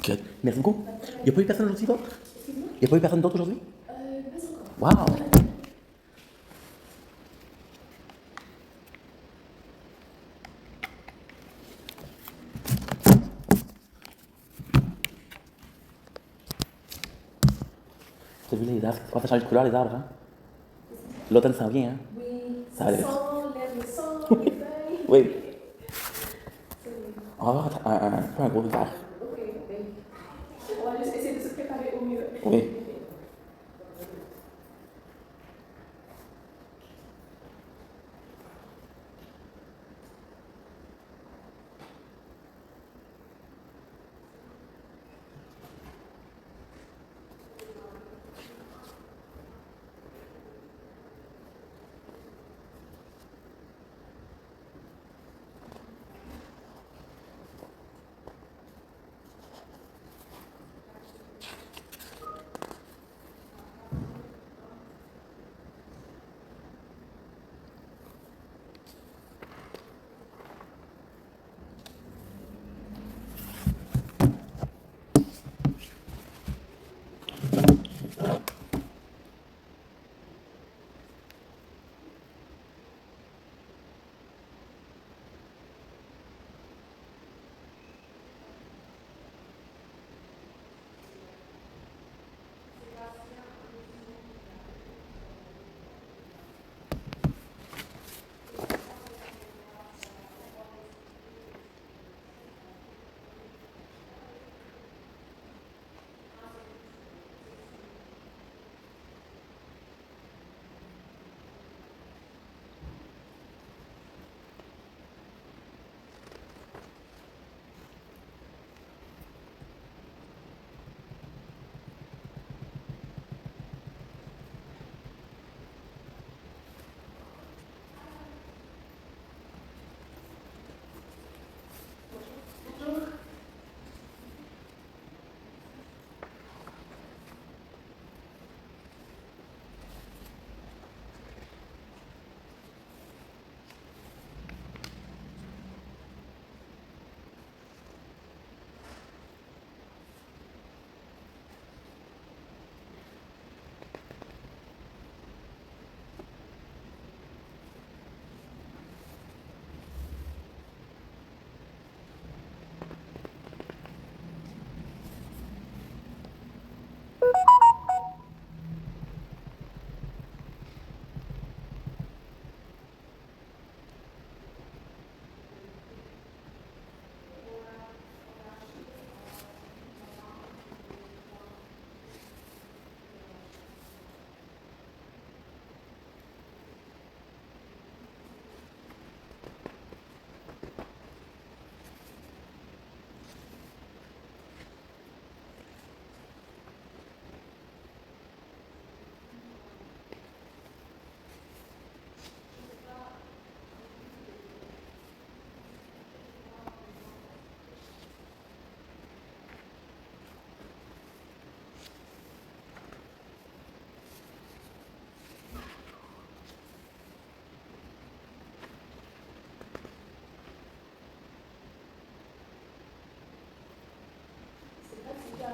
Good. Merci beaucoup. Il n'y a pas eu personne aujourd'hui d'autre? Il n'y a pas eu personne d'autre aujourd'hui? Pas encore. Wow! T'as vu les arbres? Oh, ça change de couleur les arbres, hein? L'automne s'en vient, hein? Oui, Ça va aller. le sang, les feuilles. Oui. On va avoir peu un gros hiver. Ok, ben, on va juste essayer de se préparer au mieux. Oui.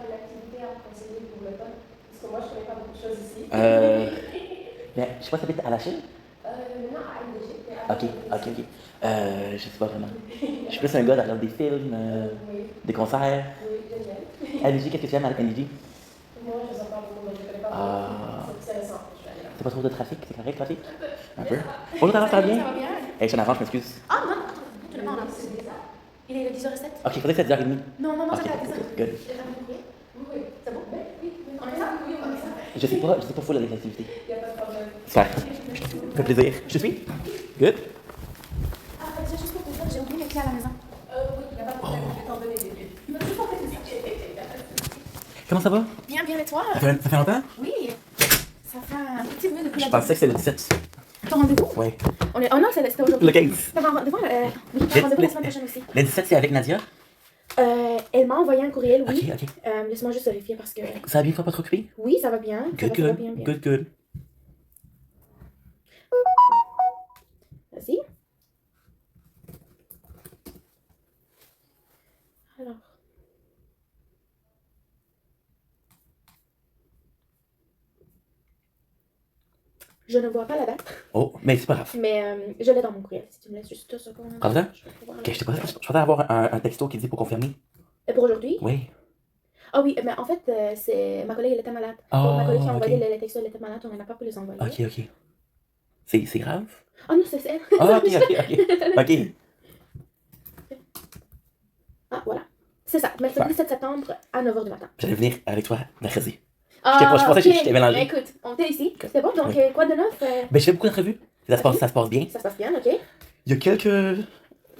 L'activité à conseiller pour l'automne? Parce que moi, je ne connais pas beaucoup de choses ici. Mais je sais pas si t'habites à la Chine? Non, à LDG. Ok. Je sais pas vraiment. Je suis plus un gars de regarder des films, Oui, des concerts. oui, génial. LG, qu'est-ce que tu aimes à LG? Moi, je ne sais pas beaucoup, mais je ne connais pas Ah, beaucoup. C'est récent, je vais aller là. c'est pas trop de trafic? C'est correct, trafic? Un peu. Mais ça va. Bonjour, ça va bien? Ça va bien? Hey, je suis en avance, je m'excuse. Ah non, tu n'es pas en avance. Il est 10h07. Ok, il faudrait que c'est 10h30. Non, Ok, c'est pas à 10h. good. Oui, c'est bon? Oui. On est ça? Oui, on est ça. Je sais pas full avec l'activité. Il n'y a pas de problème. Super. Ça fait plaisir. Je suis? Good. Ah, juste pour te dire, j'ai oublié mes clés à la maison. Oui, il n'y a pas de problème, je vais t'en donner des billes. Il m'a toujours fait des Comment ça va? Bien, et toi? Ça fait longtemps? Oui. Ça fait un petit moment depuis Je la pensais que c'était le 17. Ton rendez-vous? Ouais. Oh non, c'était aujourd'hui. Le 15. T'avais un rendez-vous, oui, t'as un rendez-vous la semaine prochaine aussi. Le 17, c'est avec Nadia? Elle m'a envoyé un courriel, oui. Ok. Laisse-moi juste vérifier parce que... Ça va bien, pas trop occupé? Oui, ça va bien. Good. Ça va bien. Vas-y. Alors... Je ne vois pas la date, Oh, mais c'est pas grave. mais je l'ai dans mon courriel. Si tu me laisses juste 2 secondes. Prends ça? Je vais pouvoir Ok, le- je pensais avoir un texto qui dit pour confirmer. Et pour aujourd'hui? Oui. Ah oui, mais en fait, c'est ma collègue, elle était malade. Oh, Donc, ma collègue qui a envoyé ok. les textos, elle était malade, on n'a pas pu les envoyer. Ok, ok. C'est grave? Oh non, c'est elle. Ah, ok, ok, ok. Ok. Ah, voilà. C'est ça, mercredi 7 septembre à 9h du matin. J'allais venir avec toi mercredi. Ah, Je pensais que ok. je t'ai mélangé. Mais écoute, on était ici. Ok. C'est bon, donc Oui. quoi de neuf? Ben, je fais beaucoup d'entrevues. Ok. Ça se passe bien. Ça se passe bien, ok? Il y a quelques.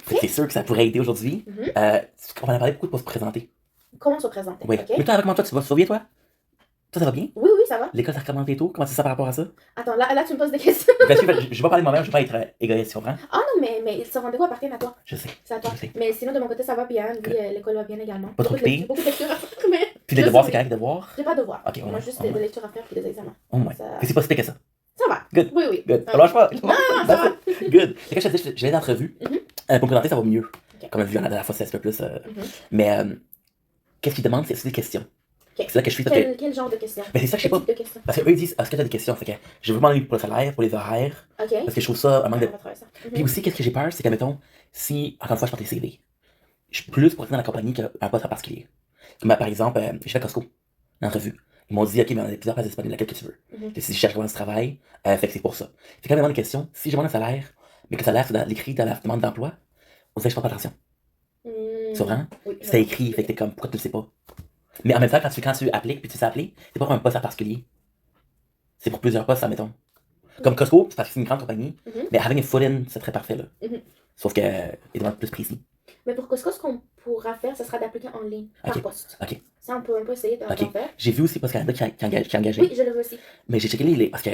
C'est sûr que ça pourrait aider aujourd'hui. Mhm. On en a parlé beaucoup pour se présenter. Comment se présenter? Oui. Ok? Mais toi, comment toi, tu vas bien, toi? Toi, ça va bien? Oui, oui, ça va. L'école, ça recommence et tout? Comment tu sais ça par rapport à ça? Attends, là, tu me poses des questions. Parce que je vais pas parler de moi-même, je vais pas être égoïste, tu comprends? Ah non, mais ce rendez-vous appartient à toi. Je sais. C'est à toi. Je sais. Mais sinon, de mon côté, ça va bien. Oui, l'école va bien également. Pas trop pire. Beaucoup de lectures à faire, mais. Puis les je devoirs, sais. c'est correct, les devoirs? J'ai pas de devoirs. Ok, au Moi, moins. juste Au des moins. lectures à faire puis des examens. Au moins. Ça- C'est pas si pire que ça. Ça va. Good. Oui, oui. Good. Ouais. Lâche pas. Non, ça va. Good. Fait que je te dis, j'ai d'entrevue. Mhm. Pour me présenter, ça va mieux. Ok. Comme on a vu, la dernière fois, c'est un peu plus. Mhm. Mais qu'est-ce qu'ils demandent, c'est des questions. Ok. C'est là que je suis. Parce que, Quel genre de questions? ben, c'est ça que je sais Quel pas. type de questions? Parce qu'eux, ils disent, est-ce que tu as des questions? Fait que je veux vraiment aller pour le salaire, pour les horaires. Ok. Parce que je trouve ça un manque de. On va travailler ça. Mhm. Puis aussi, qu'est-ce que j'ai peur, c'est que, mettons, si, encore une fois, je porte les CV, je suis plus pour rester dans la compagnie qu'un poste en particulier. Comme, par exemple, j'ai fait Costco, en revue. Ils m'ont dit, OK, mais on a plusieurs places disponibles, laquelle que tu veux. Mhm. Puis si je cherche comment tu travailles, fait que c'est pour ça. Fait quand même des questions, si je demande un salaire, mais que le salaire, c'est l'écrit dans la demande d'emploi, on dirait que je porte pas attention. Hmm. Tu comprends? Oui. C'est écrit, fait que t'es comme, pourquoi tu le sais pas? Mais en même temps, quand tu appliques, puis tu sais appeler, c'est pas pour un poste en particulier. C'est pour plusieurs postes, admettons. Comme Costco, c'est parce que c'est une grande compagnie, Mhm. mais having a foot in, c'est très parfait, là. Mhm. Sauf que, ils demandent plus précis. Mais pour Costco, ce qu'on pourra faire, ce sera d'appliquer en ligne, par Ok. poste. Ok. Ça, on peut essayer d'en Ok. faire. J'ai vu aussi Post Canada qui est engagé. Oui, je le veux aussi. Mais j'ai checké parce que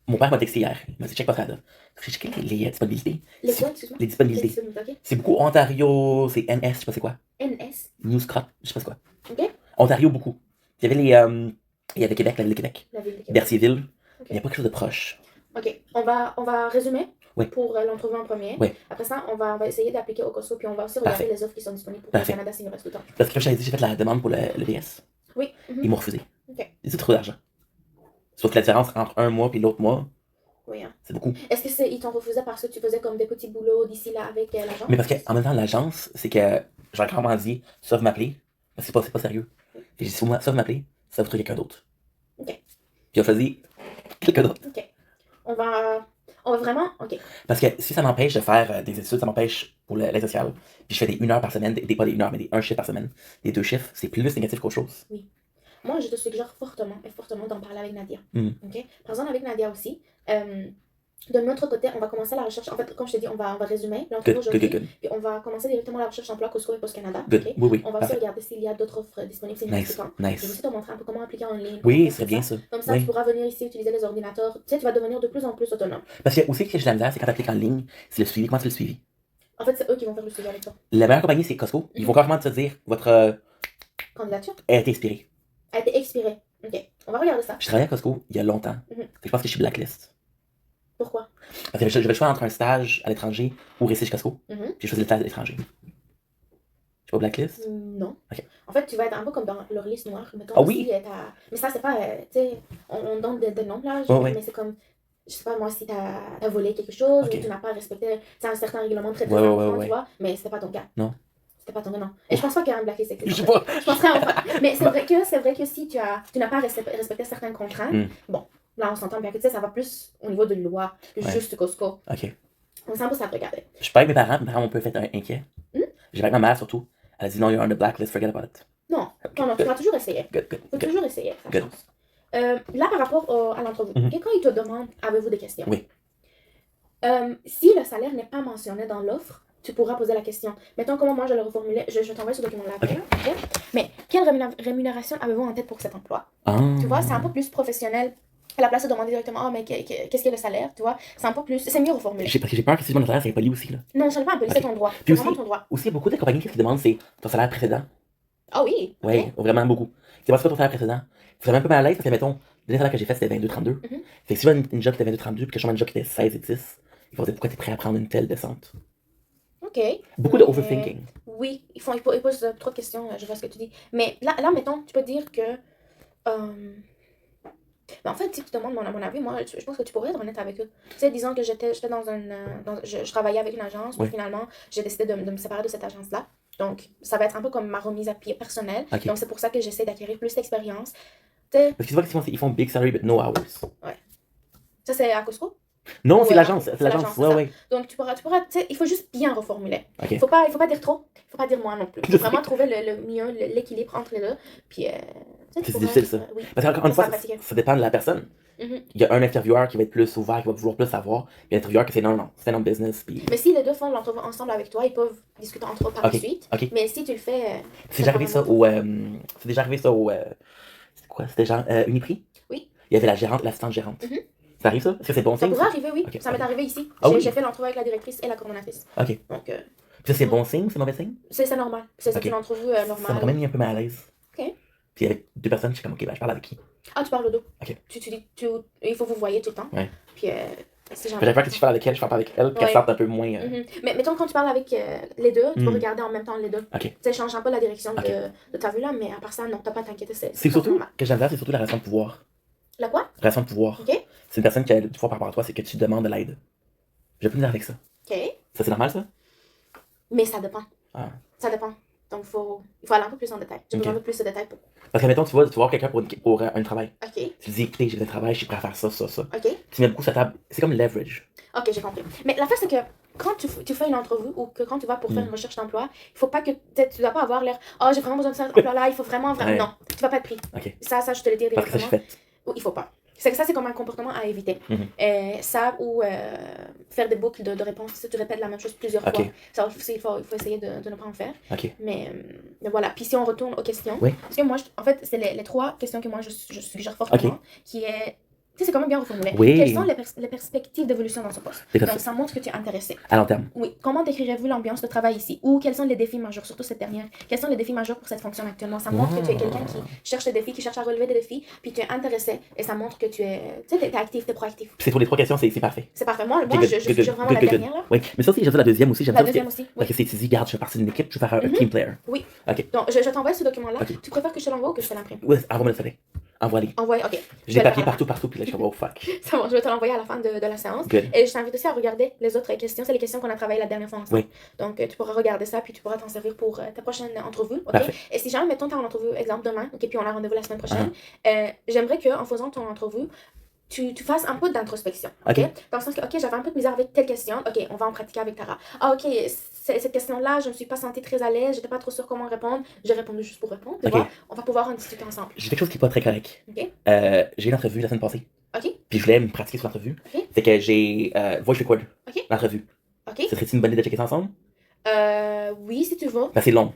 mon père m'a texté hier. Il m'a dit check Post Canada. J'ai checké les disponibilités. Les quoi, excuse-moi? Les disponibilités. Ok. C'est beaucoup Ontario, c'est NS, je sais pas c'est quoi. NS. Newscrop, je sais pas c'est quoi. Ok. Ontario, beaucoup. Il y avait il y avait Québec, la ville de Québec. La ville de Québec. Berthierville. Ok. Il n'y a pas quelque chose de proche. Ok. On va résumer Oui. pour l'entrevue en premier. Oui. Après ça, on va essayer d'appliquer au Costco, puis on va aussi regarder Parfait. les offres qui sont disponibles pour Parfait. le Canada s'il nous reste tout le temps. Parce que comme je t'avais dit, j'ai fait la demande pour le BS. Oui. Mhm. Ils m'ont refusé. Ok. C'est trop d'argent. Sauf que la différence entre un mois et l'autre mois, Oui. Hein. c'est beaucoup. Est-ce que ils t'ont refusé parce que tu faisais comme des petits boulots d'ici là avec l'agence? Mais parce qu'en même temps, l'agence, c'est que j'ai clairement dit, ça, vous m'appeler. Parce que c'est pas sérieux. Et j'ai dit, ça, vous m'appeler, ça vous trouve quelqu'un d'autre. Ok. Puis il a choisi quelqu'un d'autre. Ok. On va vraiment. Ok. Parce que si ça m'empêche de faire des études, ça m'empêche pour l'aide sociale. Puis je fais des 1 heure par semaine, pas des 1 heure, mais des 1 chiffre par semaine, des 2 chiffres, c'est plus négatif qu'autre chose. Moi, je te suggère fortement d'en parler avec Nadia. Mm. Ok. Parlons avec Nadia aussi. De notre côté, on va commencer la recherche. En fait, comme je t'ai dit, on va résumer l'entrevue Good, aujourd'hui. good. Puis on va commencer directement la recherche d'emploi Costco et Post Canada. Good. ok? Oui, oui. On va aussi Parfait. regarder s'il y a d'autres offres disponibles. C'est Nice, Je vais nice. aussi te montrer un peu comment appliquer en ligne. Oui, comment c'est faire bien ça. ça. Comme ça, Oui. tu pourras venir ici utiliser les ordinateurs. Tu sais, tu vas devenir de plus en plus autonome. Parce que aussi, ce que j'ai de la misère, c'est quand tu appliques en ligne, c'est le suivi. Comment tu le suivi? En fait, c'est eux qui vont faire le suivi avec toi. La meilleure compagnie, c'est Costco. Ils vont carrément te dire, votre Candidature a été expirée. a été expirée. Ok. On va regarder ça. Je travaillais à Costco il y a longtemps. Mhm. Fait que je pense que je suis blacklist. Pourquoi? Parce que j'avais le choix entre un stage à l'étranger ou rester chez Costco. Mhm. Puis j'ai choisi le stage à l'étranger. Je suis pas blacklist? Non. Ok. En fait, tu vas être un peu comme dans leur liste noire. Mettons, Ah oui? si mais ça, c'est pas. Tu sais, on donne des noms là. Ouais, ouais. Mais c'est comme. Je sais pas moi si t'as volé quelque chose Ok. ou tu n'as pas respecté. C'est un certain règlement très Ouais, ouais, important, ouais. tu vois. Mais c'était pas ton cas. Non. C'était pas ton cas, non. Et je pense pas qu'il y a un blacklist. Je sais pas. Je penserais enfin. Mais c'est vrai que si tu n'as pas respecté certaines contraintes, Mm. bon, là on s'entend bien que tu sais, ça va plus au niveau de loi que Ouais. juste Costco. Ok. On sait un peu ça à regarder. Je suis pas avec mes parents ont un peu fait inquiet. Hmm? J'ai pas avec ma mère surtout. Elle a dit non, you're on the blacklist, forget about it. Non, non, tu vas toujours essayer. Good, good, Faut good. toujours essayer. ça, je Good. pense. Là, par rapport à l'entrevue, Mhm. ok, quand ils te demandent avez-vous des questions, Oui. Si le salaire n'est pas mentionné dans l'offre, tu pourras poser la question. Mettons comment moi je le reformulais, je t'envoie ce document-là après. ok? Mais quelle rémunération avez-vous en tête pour cet emploi? Ah. Tu vois, c'est un peu plus professionnel. À la place de demander directement, oh, mais qu'est-ce qu'est le salaire? Tu vois, c'est un peu plus. C'est mieux reformulé. Parce que j'ai peur que si je demande le salaire, c'est impoli aussi. Là. Non, je ne pas un peu, c'est Ok. ton droit. Puis C'est aussi- vraiment ton droit. Aussi, il y a beaucoup de compagnies qui demandent c'est ton salaire précédent. Ah oui. ok. Oui, vraiment beaucoup. C'est pas ton salaire précédent. C'est un peu mal à l'aise parce que, mettons, le dernier salaire que j'ai fait, c'était 22-32. Mhm. Fait que si je veux une job qui était 22-32 puis que je change une job qui était 16 et 10, ils vont dire pourquoi t'es prêt à prendre une telle descente. Ok. Beaucoup de Mais- overthinking. Oui, ils posent trop de questions, je vois ce que tu dis. Mais là mettons, tu peux dire que Mais en fait, si tu demandes à mon avis, moi, je pense que tu pourrais être honnête avec eux. Tu sais, disons que j'étais dans je travaillais avec une agence, puis Oui. finalement, j'ai décidé de me séparer de cette agence-là. Donc, ça va être un peu comme ma remise à pied personnelle. Ok. Donc, c'est pour ça que j'essaie d'acquérir plus d'expérience. Tu sais, Parce que tu vois qu'ils font big salary but no hours. ça, c'est à Costco. Non, c'est Ouais, l'agence. c'est C'est l'agence. l'agence, Ouais, c'est ouais. Donc, tu pourras, tu sais, il faut juste bien reformuler. Ok. Il faut pas dire trop, il faut pas dire moins non plus. Il faut vraiment trouver le milieu, l'équilibre entre les deux. Puis, tu sais, tu C'est pourras difficile, ça. oui. Parce qu'encore une Ça fois, va fatiguer. ça dépend de la personne. Mhm. Il y a un intervieweur qui va être plus ouvert, qui va vouloir plus savoir. Il y a un intervieweur qui c'est non, c'est non business. Puis... Mais si les deux font l'entrevue ensemble avec toi, ils peuvent discuter entre eux par la suite. Ok. Mais si tu le fais. C'est déjà arrivé ça au. C'est déjà arrivé ça au. C'était quoi? C'était genre Uniprix? Oui. Il y avait la gérante, l'assistante gérante. Mhm. Ça arrive ça? Est-ce que c'est bon Ça signe? pourrait arriver, oui. Ok, Ça m'est ok. arrivé ici. Ah oui? J'ai fait l'entrevue avec la directrice et la coordonnatrice. Ok. Donc, Puis ça, c'est bon signe ou c'est mauvais signe? c'est normal. C'est Ok. une entrevue Ça m'a normale. quand même mis un peu mal à l'aise. Ok. Puis avec deux personnes, je suis comme, ok, ben je parle avec qui? Ah, tu parles de dos. Ok. Il faut vous voyez tout le temps. Ouais. Puis, si J'avais peur que si je parle avec elle, je parle pas avec elle, qu'elle Ouais. sorte un peu moins. Mhm. Mais mettons, quand tu parles avec les deux, tu peux Mm. regarder en même temps les deux. Ok. Tu sais, change un peu la direction Ok. de ta vue là, mais à part ça, non, t'as pas à t'inquiéter. C'est surtout, normal. que j'aime bien, c'est surtout la relation de pouvoir. La quoi? La relation de pouvoir. Ok. C'est une personne qui a du pouvoir par rapport à toi, c'est que tu demandes de l'aide. J'ai pas de dire avec ça. Ok. Ça, c'est normal, ça? Mais ça dépend. Ah. Ça dépend. Donc, il faut aller un peu plus en détail. J'ai Ok. besoin de plus de détails pour. Parce que, mettons, tu vas voir quelqu'un pour un travail. Ok. Tu dis, écoutez, j'ai besoin de travail, je suis prêt à faire ça, ça, ça. Ok. Tu mets beaucoup sur la table. C'est comme leverage. Ok, j'ai compris. Mais l'affaire, c'est que quand tu fais une entrevue ou que quand tu vas pour faire une recherche d'emploi, il faut pas que tu dois pas avoir l'air oh, j'ai vraiment besoin de cet emploi-là, il faut vraiment. Ouais. Non, tu vas pas être pris. Ok. Ça, je te le dis Parce que ça, je directement. fais. Ou il faut pas. C'est que ça, c'est comme un comportement à éviter. Mhm. Ça, ou faire des boucles de réponses, si tu répètes la même chose plusieurs Ok. fois. Ça, il faut essayer de ne pas en faire. Ok. Mais voilà. Puis si on retourne aux questions, Oui. parce que moi, en fait, c'est les trois questions que moi, je suggère fortement, qui est... Tu sais, c'est quand même bien reformulé. Oui. Quelles sont les perspectives d'évolution dans ce poste? C'est Donc, ça. ça montre que tu es intéressé. À long terme. Oui. Comment décrirez-vous l'ambiance de travail ici? Ou quels sont les défis majeurs, surtout cette dernière? Quels sont les défis majeurs pour cette fonction actuellement? Ça montre que tu es quelqu'un qui cherche des défis, qui cherche à relever des défis, puis tu es intéressé. Et ça montre que tu es, tu sais, t'es actif, t'es proactif. Puis c'est pour les trois questions, c'est parfait. C'est parfait. Moi, Good, je good, suggère vraiment la good. dernière, là. Oui, mais ça aussi, j'aime ça la deuxième aussi. J'aime La ça deuxième aussi, parce que c'est, tu dis, regarde, je fais partie d'une équipe, je veux faire un team player. Oui. Ok. Donc, je t'envoie ce document-là. Ok. Tu préfères que je te l'envoie ou que je te l'imprime? Ouais, envoie-moi le soleil. Envoie-les. Envoie, ok. J'ai vais des papiers le faire. partout, puis là, je suis comme, oh fuck. C'est bon, je vais te l'envoyer à la fin de la séance. Good. Et je t'invite aussi à regarder les autres questions. C'est les questions qu'on a travaillées la dernière fois ensemble. Oui. Donc, tu pourras regarder ça, puis tu pourras t'en servir pour ta prochaine entrevue. Ok. Parfait. Et si jamais, mettons, t'as une entrevue, exemple, demain, ok, puis on a rendez-vous la semaine prochaine, j'aimerais qu'en faisant ton entrevue, tu fasses un peu d'introspection. Ok. Dans le sens que, ok, j'avais un peu de misère avec telle question. Ok, on va en pratiquer avec Tara. Ah, ok, cette question-là, je ne me suis pas sentie très à l'aise, j'étais pas trop sûre comment répondre. J'ai répondu juste pour répondre. Tu Ok. vois, on va pouvoir en discuter ensemble. J'ai quelque chose qui est pas très correct. Ok. J'ai une entrevue la semaine passée. Ok. Puis je voulais me pratiquer sur l'entrevue. Ok. C'est que j'ai voice record. Ok. L'entrevue. Ok. Ce serait-il une bonne idée de checker ça ensemble? Oui, si tu veux. Ben, c'est long.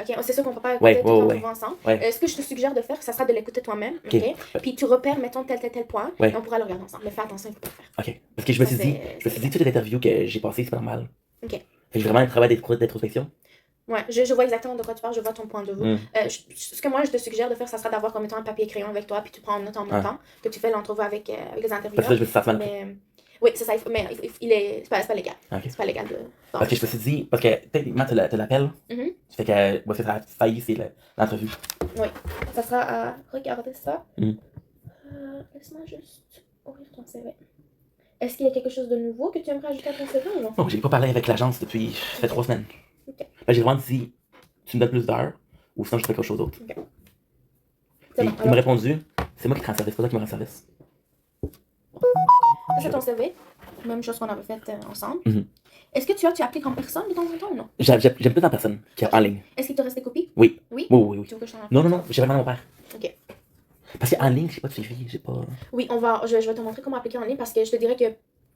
Ok, c'est sûr qu'on peut pas Ouais, écouter ouais, tout ouais. l'entrevue ensemble. Ouais. Ce que je te suggère de faire, ça sera de l'écouter toi-même. Ok. Ok. Puis tu repères, mettons, tel point. Ouais. Et on pourra le regarder ensemble. Mais fais attention, il faut pas le faire. Ok. Parce que je me Ça, suis dit, toutes les interviews que j'ai passées, c'est pas normal. Ok. Fait que j'ai vraiment un travail d'introspection. Ouais, je vois exactement de quoi tu parles, je vois ton point de vue. Mm. Ce que moi je te suggère de faire, ça sera d'avoir comme étant un papier et crayon avec toi, puis tu prends en note en même temps que tu fais l'entrevue avec les Parce que intervieweurs. ça, je me suis senti mal. Mais oui, c'est ça, mais c'est pas légal. Ok. C'est pas légal de. Parce que je me suis dit, parce que techniquement, tu l'appelles. Mhm. Fait que, moi, c'est failli, c'est l'entrevue. Oui, ça sera à regarder ça. Mhm. Laisse-moi juste ouvrir ton CV. Est-ce qu'il y a quelque chose de nouveau que tu aimerais ajouter à ton CV ou non? Non, j'ai pas parlé avec l'agence depuis, ça fait 3 semaines. Ok. Ben, j'ai vraiment dit, tu me donnes plus d'heures, ou sinon je fais quelque chose d'autre. Ok. Et C'est bon. il m'a répondu, c'est moi qui te rends service, c'est pas toi qui me rends service. Ça, c'est ton CV. Même chose qu'on avait fait ensemble. Mhm. Est-ce que tu appliques en personne de temps en temps ou non? J'aime plus en personne qu'en ligne. Est-ce qu'il te reste des copies? Oui. Oui? Oui. Tu veux que je t'en envoie? Non, j'ai vraiment mon père. Ok. Parce qu'en ligne, j'ai pas de suivi, j'ai pas. Oui, je vais te montrer comment appliquer en ligne parce que je te dirais que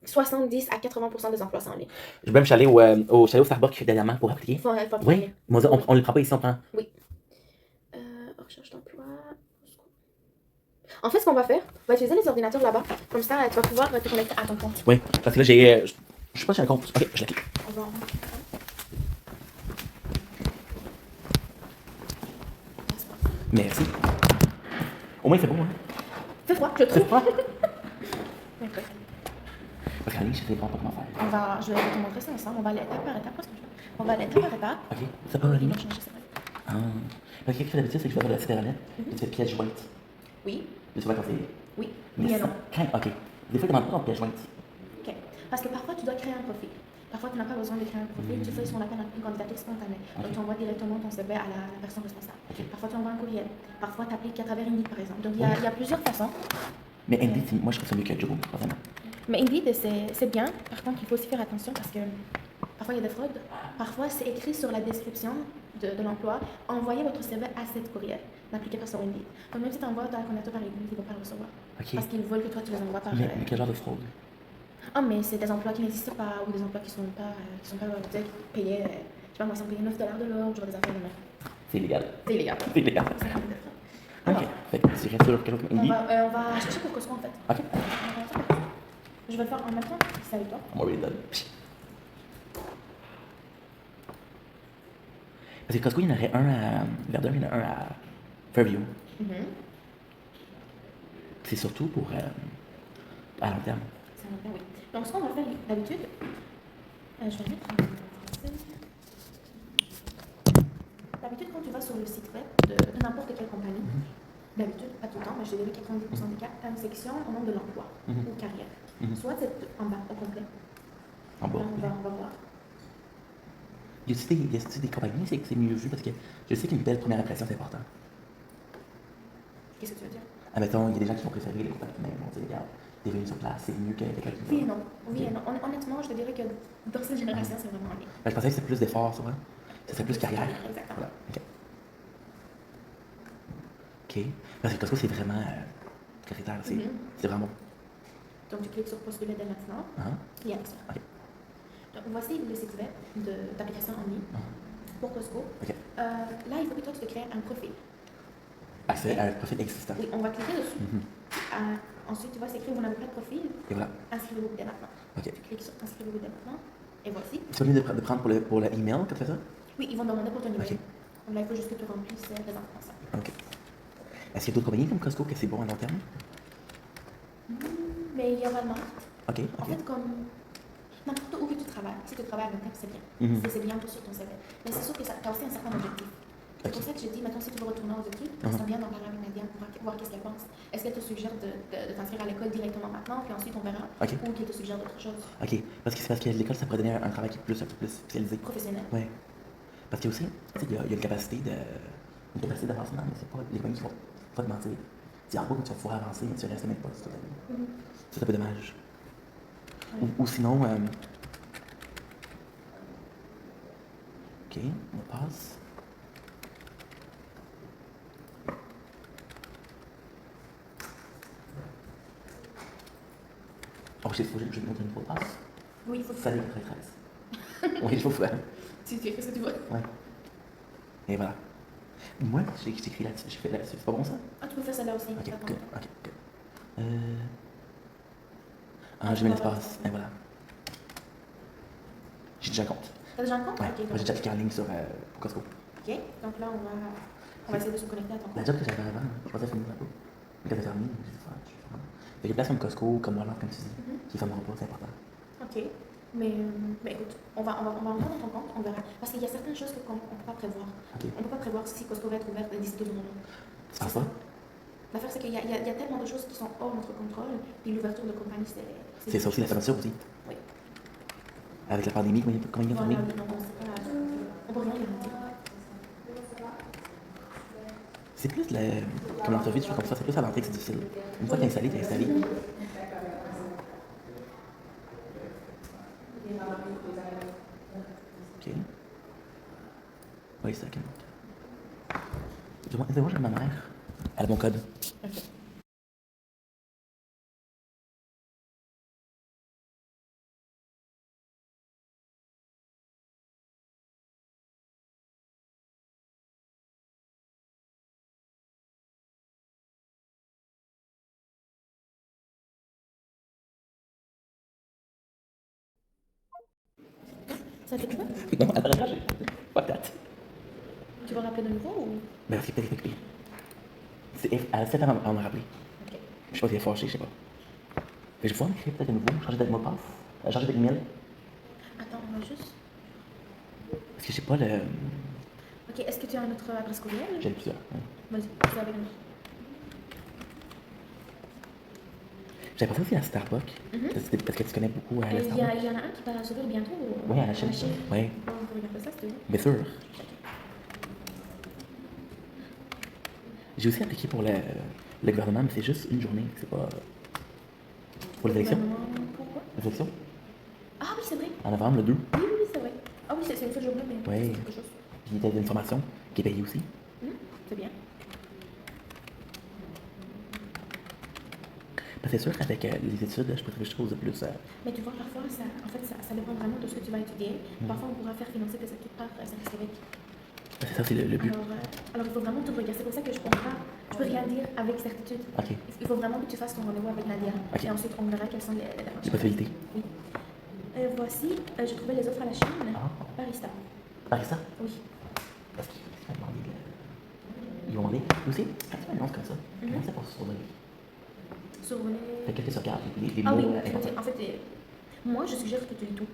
70 à 80% des emplois sont en ligne. Je suis allé au Starbucks dernièrement pour appliquer. Il faut Oui. Ils m'ont dit, on le prend pas ici, on prend. Recherche d'emploi. En fait, ce qu'on va faire, on va utiliser les ordinateurs là-bas. Comme ça, tu vas pouvoir te connecter à ton compte. Oui, parce que là, j'ai. Je sais pas si j'ai un compte. Ok, je l'ai. On va en... Merci. Au moins, il fait beau, hein. Fais froid, je C'est trouve. froid. Ok. Parce qu'en ligne, je sais pas comment faire. Je vais te montrer ça ensemble. On va aller étape par étape. On va aller étape par étape. Ok, c'est pas en On ligne. va changer ça. Ah. Parce que ce que je fais d'habitude, c'est que je vais faire le site internet, puis tu fais pièce jointe. Oui, Je suis vacances CV. oui, Mais oui et ça non. craint, ok. Des fois, ils demandent pas en pièce jointe. Ok. Parce que parfois, tu dois créer un profil. Parfois, tu n'as pas besoin de créer un profil, tu fais ce qu'on appelle une candidature spontanée. Donc, tu envoies directement ton CV à la personne responsable. Parfois, tu envoies un courriel. Parfois, tu appliques à travers Indeed, par exemple. Donc, il y a plusieurs façons. Mais Indeed, moi, je trouve ça mieux que Joe, vraiment. Mais Indeed, c'est bien. Par contre, il faut aussi faire attention parce que parfois, il y a des fraudes. Parfois, c'est écrit sur la description de l'emploi, envoyez votre CV à cette courriel. N'appliquez pas sur Indeed. Donc, même si tu envoies ta candidature par Indeed, ils ne vont pas le recevoir. Ok. Parce qu'ils veulent que toi, tu les envoies par... Mais quel genre de fraude? Ah, mais c'est des emplois qui n'existent pas ou des emplois qui sont pas tu sais, payés, je sais pas moi, ils sont payés 9 $ de l'heure, genre des affaires de même. C'est illégal. C'est illégal. C'est illégal. Alors, Ok. Fait que tu restes sur quelque chose comme Indeed. on va chercher pour Costco en fait. Ok. Je vais le faire en même temps, si c'est avec toi. On va read that. Parce que Costco, il y en aurait un à Verdun, il y en a un à Fairview. C'est surtout pour à long terme. C'est un long terme, oui. Donc, ce qu'on va faire d'habitude, je vais mettre en français. D'habitude, quand tu vas sur le site web de n'importe quelle compagnie, d'habitude, pas tout le temps, mais je dirais 90% des cas, tu as une section au nom de l'emploi ou carrière. Soit c'est en bas, au complet. En bas. Là, on va voir. Y a-t-il des compagnies c'est que c'est mieux vu parce que je sais qu'une belle première impression c'est important. Qu'est-ce que tu veux dire? Admettons, il y a des gens qui vont préférer les compagnies qui vont dire, regarde, t'es venu sur place, c'est mieux que quelqu'un qui Oui et non. Oui et non. Honnêtement, je te dirais que dans cette génération, c'est vraiment en ligne. Ben, je pensais que c'était plus d'efforts, ça, hein? C'est plus carrière. Exactement. Voilà. Ok. Ok. Parce que Costco, c'est vraiment caritaire, c'est vraiment. Donc, tu cliques sur postuler dès maintenant et après ça. Ok. Donc, voici le site web d'application en ligne pour Costco. Ok. Là, il faut que toi, tu te crées un profil. Accès à un profil existant. Oui, on va cliquer dessus. Ensuite, tu vois, c'est écrit vous n'avez pas de profil. Et voilà. Inscrivez-vous dès maintenant. Ok. Tu cliques sur inscrivez-vous dès maintenant. Et voici. Tu vas mieux de prendre pour le email quand tu fais ça? Oui, ils vont demander pour ton email. Ok. Donc là, il faut juste que tu remplisses les informations. Ok. Est-ce qu'il y a d'autres compagnies comme Costco que c'est bon à long terme? Mais il y a Walmart. Ok. En fait, comme n'importe où que tu travailles, si tu travailles à long terme, c'est bien. C'est bien pour sur ton CV. Mais c'est sûr que tu as aussi un certain objectif. C'est pour ça que je dis, maintenant, si tu veux retourner aux études, c'est bien d'en parler avec Nadia pour voir qu'est-ce qu'elle pense. Est-ce qu'elle te suggère de t'inscrire à l'école directement maintenant, puis ensuite on verra, ou qu'elle te suggère d'autres choses? Ok, parce que l'école, ça pourrait donner un travail qui est un peu plus spécialisé. Professionnel. Oui. Parce qu'il y a aussi, tu sais, il y a une capacité d'avancement, mais c'est pas les compagnies qui vont pas te mentir. C'est en gros que tu vas pouvoir avancer, mais tu restes même pas toute ta vie. C'est un peu dommage. Ou sinon, ok, on passe. Oh, je vais te montrer une photo. Oui, il faut. Salut, 13. Oui, je vous fais. Tu fais ce que tu veux. Ouais. Et voilà. Moi, j'écris là-dessus, j'ai fait là-dessus. C'est pas bon ça? Ah, tu peux faire ça là aussi. Ok, ok. Je mets l'espace. Et voilà. J'ai déjà un compte. T'as déjà un compte? Ouais, Ok. j'ai déjà cliqué en ligne sur Costco. Ok, donc là, on va essayer de se connecter à ton La compte. job que j'avais avant, je pensais finir un peu. Mais quand c'est terminé, j'ai dit, je vais faire. Fait que des places comme Costco, comme Walmart, comme tu dis, qui fermeront pas, c'est important. Ok. Mais écoute, on va entrer dans ton compte, on verra. Parce qu'il y a certaines choses qu'on ne peut pas prévoir. Ok. On ne peut pas prévoir si Costco va être ouvert d'ici 2 mois. Tu penses pas? L'affaire, c'est qu'il y a tellement de choses qui sont hors notre contrôle, puis l'ouverture de compagnie, C'est ça aussi, la fermeture aussi. Oui. Avec la pandémie, comment ils ont fermé? Voilà, non, c'est pas... On peut rien garantir. C'est plus comme l'entrevue, tu fais comme ça, c'est plus à l'entrée que c'est difficile. Une fois que t'es installé, t'es installé. Ok. Oui, c'est ok. Dis-moi, j'ai ma mère. Elle a mon code. Ok. Ça t'écoute? Non, elle a raccroché. Fuck that. Tu veux rappeler de nouveau ou... Ben, c'est peut-être occupé. Elle a 7 ans à me rappeler. Ok. Je sais pas si elle est fâchée, je sais pas. Mais je vais pouvoir m'écrire peut-être à nouveau, changer de mot de passe, changer d'email. Attends, on va juste... Parce que je sais pas le. Ok, est-ce que tu as une autre adresse courriel? J'ai plusieurs. Vas-y, tu es avec nous. J'avais pensé aussi à Starbucks. Mhm. Parce que tu connais beaucoup à la Il y, Starbucks. il y en a un qui va s'ouvrir bientôt Oui, à la Chine. Oui, On va regarder ça, c'était où? bien sûr. J'ai aussi appliqué pour le gouvernement, mais c'est juste une journée. C'est pas. Pour les élections. Pourquoi? Les élections. Ah oui, c'est vrai. En novembre, le 2. Oui, oui, c'est vrai. Ah oui, c'est une seule journée, mais Oui. c'est quelque chose. Puis il y a une formation qui est payée aussi. C'est bien. Parce que c'est sûr qu'avec les études, je peux trouver des choses de plus. Mais tu vois, parfois, ça dépend vraiment de ce que tu vas étudier. Parfois, on pourra faire financer tes études par Service Québec. C'est ça, c'est le but. Alors, il faut vraiment tout regarder. C'est pour ça que je peux rien dire avec certitude. Ok. Il faut vraiment que tu fasses ton rendez-vous avec Nadia. Ok. Et ensuite, on verra quelles sont les Les démarches. possibilités. Oui. Voici, j'ai trouvé les offres à la Chine. Ah. Barista. Par ça, Oui. parce qu'ils vont demander. Ils vont demander. Aussi, quand tu annonces comme ça, comment ça passe sur le. Survoler. Fait que tu regardes les Ah mots oui, importants. en fait, moi, je suggère que tu lis tout.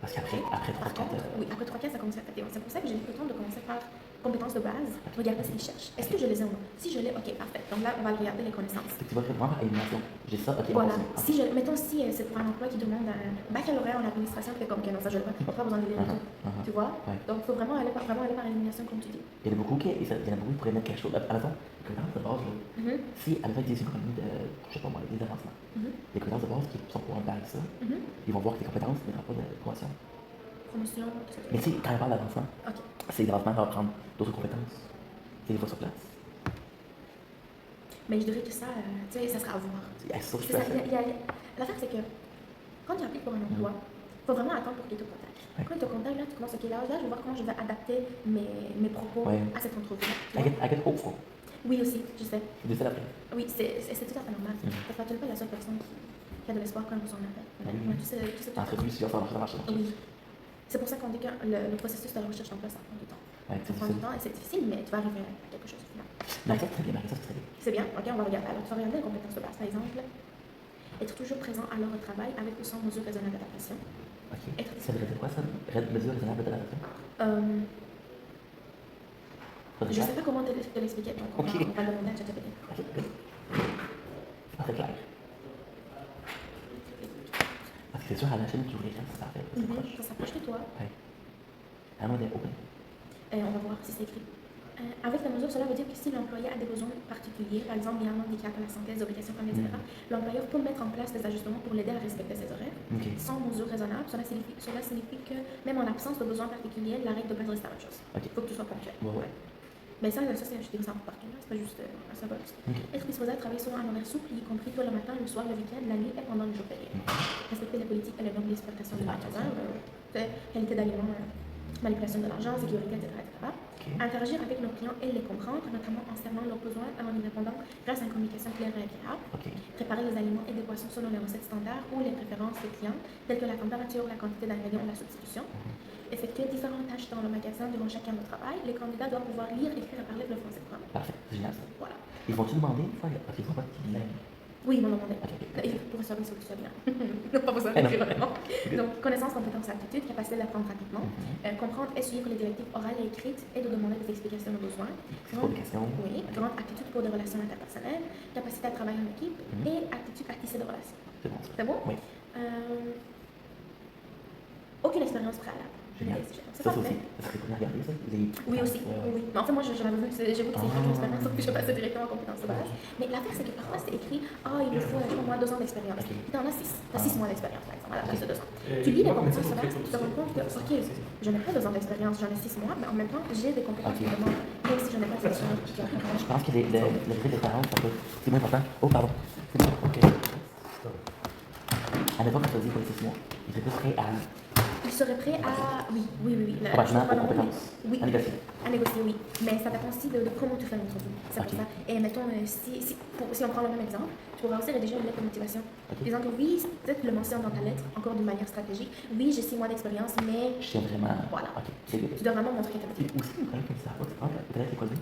Parce qu'après Par 3-4. contre, oui, après 3 cas, ça commence à péter. C'est pour ça que j'ai pris le temps de commencer par compétences de base, regarder ce qu'ils cherchent. Est-ce que je les ai ou non? Si je l'ai, ok, parfait. Donc là, on va regarder les connaissances. Tu vas vraiment par élimination. J'ai ça, ok, Voilà. on continue. Si je, mettons si c'est pour un emploi qui demande un baccalauréat en administration, tu fais comme que non, ça je le vois, pas besoin de lire et tout. Tu vois? Ouais. Donc il faut vraiment aller par élimination comme tu dis. Il y en a beaucoup qui pourraient mettre quelque chose. À la fin, les connaissances de base, là, si avec des économies de, je sais pas moi, des avancements, les connaissances de base qui sont pour parler de ça, ils vont voir que les compétences ne pas de promotion. Promotion, tout ça. Mais si, quand ils parlent d'avancement, Ok. c'est l'avancement va prendre d'autres compétences. C'est des fois sur place. Mais je dirais que ça, tu sais, ça sera à voir. C'est ça, je C'est peux ça, faire. l'affaire, c'est que quand tu appliques pour un emploi, il faut vraiment attendre pour qu'il te contacte. Ouais. Quand il te contacte, là, tu commences, ok, là, je vais voir comment je vais adapter mes propos Ouais. à cette entrevue. I get hopeful. Oui, aussi, je sais. Je dis ça après. Oui, c'est tout à fait normal. Parce que tu n'es pas la seule personne qui a de l'espoir quand on s'en appelle. On a tous ces Entrevue, si ça marche. Oui. C'est pour ça qu'on dit que le processus de la recherche d'emploi, ça prend du temps. Ouais, Ça prend du temps et c'est difficile, mais tu vas arriver à quelque chose au final. Mais ça, c'est très bien, ça, c'est très bien. C'est bien, ok, on va regarder. Alors, tu vas regarder les compétences de base, par exemple. Être toujours présent à l'heure de travail avec ou sans mesure raisonnable d'adaptation. Ok. Être Ça veut dire quoi, ça? Mesure raisonnable d'adaptation? Je ne sais pas comment te l'expliquer, donc on va le demander à ChatGPT. Ok, good. Ah, c'est clair. Parce que c'est sûr, à la chaîne, tu ouvriras, ça fait. C'est proche. Ça s'approche de toi. Ouais. À moins d'être open. On va voir si c'est écrit. Avec la mesure, cela veut dire que si l'employé a des besoins particuliers, par exemple, il y a un handicap à la santé, des obligations familiales, etc., l'employeur peut mettre en place des ajustements pour l'aider à respecter ses horaires. Ok. Sans mesure raisonnable, cela signifie que même en l'absence de besoins particuliers, la règle de base reste la même chose. Ok. Il faut que tu sois ponctuel. Ouais. Mais ça c'est je dis ça partout, là, c'est pas juste un symbole. Ok. Être disposé à travailler souvent à un horaire souple, y compris tôt le matin, le soir, le week-end, la nuit et pendant les jours fériés. Respecter les politiques et les normes d'exploitation des magasins, qualité d'aliments, manipulation de l'argent, sécurité, etc. Okay. Interagir avec nos clients et les comprendre, notamment en cernant leurs besoins et en y répondant grâce à une communication claire et agréable. Okay. Préparer les aliments et des boissons selon les recettes standards ou les préférences des clients, telles que la température, la quantité d'ingrédients ou la substitution. Effectuer différentes tâches dans le magasin durant chacun de travail. Les candidats doivent pouvoir lire, écrire et parler le français couramment. Parfait, c'est génial ça. Voilà. Ils vont-tu demander une fois, parce qu'ils ne font pas de bilingue? Oui, ils m'ont demandé. Okay. Pour savoir si tu sois bien. Non, pas besoin d'écrire vraiment. Donc, connaissance, compétences, aptitudes, capacité d'apprendre rapidement, comprendre et suivre les directives orales et écrites et de demander des explications aux besoins. Grande questions. Oui, grande aptitude pour des relations interpersonnelles, capacité à travailler en équipe et aptitude à tisser des relations. C'est bon ça. C'est bon? Oui. Aucune expérience préalable. Génial. C'est Ça parfait. aussi, ça serait cool de regarder ça. Oui aussi, oui. Mais en fait, moi, j'ai vu que c'est écrit l'expérience, donc je passais directement en compétences de base. Mais l'affaire, c'est que parfois, c'est écrit, il nous faut au moins 2 ans d'expérience. Et t'en as 6. T'as 6 mois d'expérience, par exemple, à la place de 2 ans. Tu lis les compétences de base, tu te rends compte que, ok, je n'ai pas 2 ans d'expérience, j'en ai 6 mois, mais en même temps, j'ai des compétences qui me demandent, même si je n'ai pas d'expérience. Je pense que le degré d'expérience, c'est moins important. Oh, pardon. C'est bon, ok. À l'époque, on faisait pour les 6 mois. Il était plus prêt à. Il serait prêt à. Oui. Probablement aux compétences. Oui. À négocier. À négocier, oui. Mais ça dépend aussi de comment tu fais l'entrevue. C'est pour ça. Et mettons, si on prend le même exemple, tu pourras aussi rédiger une lettre de motivation. Disant que oui, peut-être le mentionne dans ta lettre, encore d'une manière stratégique. Oui, j'ai 6 mois d'expérience, mais. Je tiens vraiment. Voilà. Ok, c'est good. Tu dois vraiment montrer que tu as Et aussi, une problème comme ça, peut-être les produits.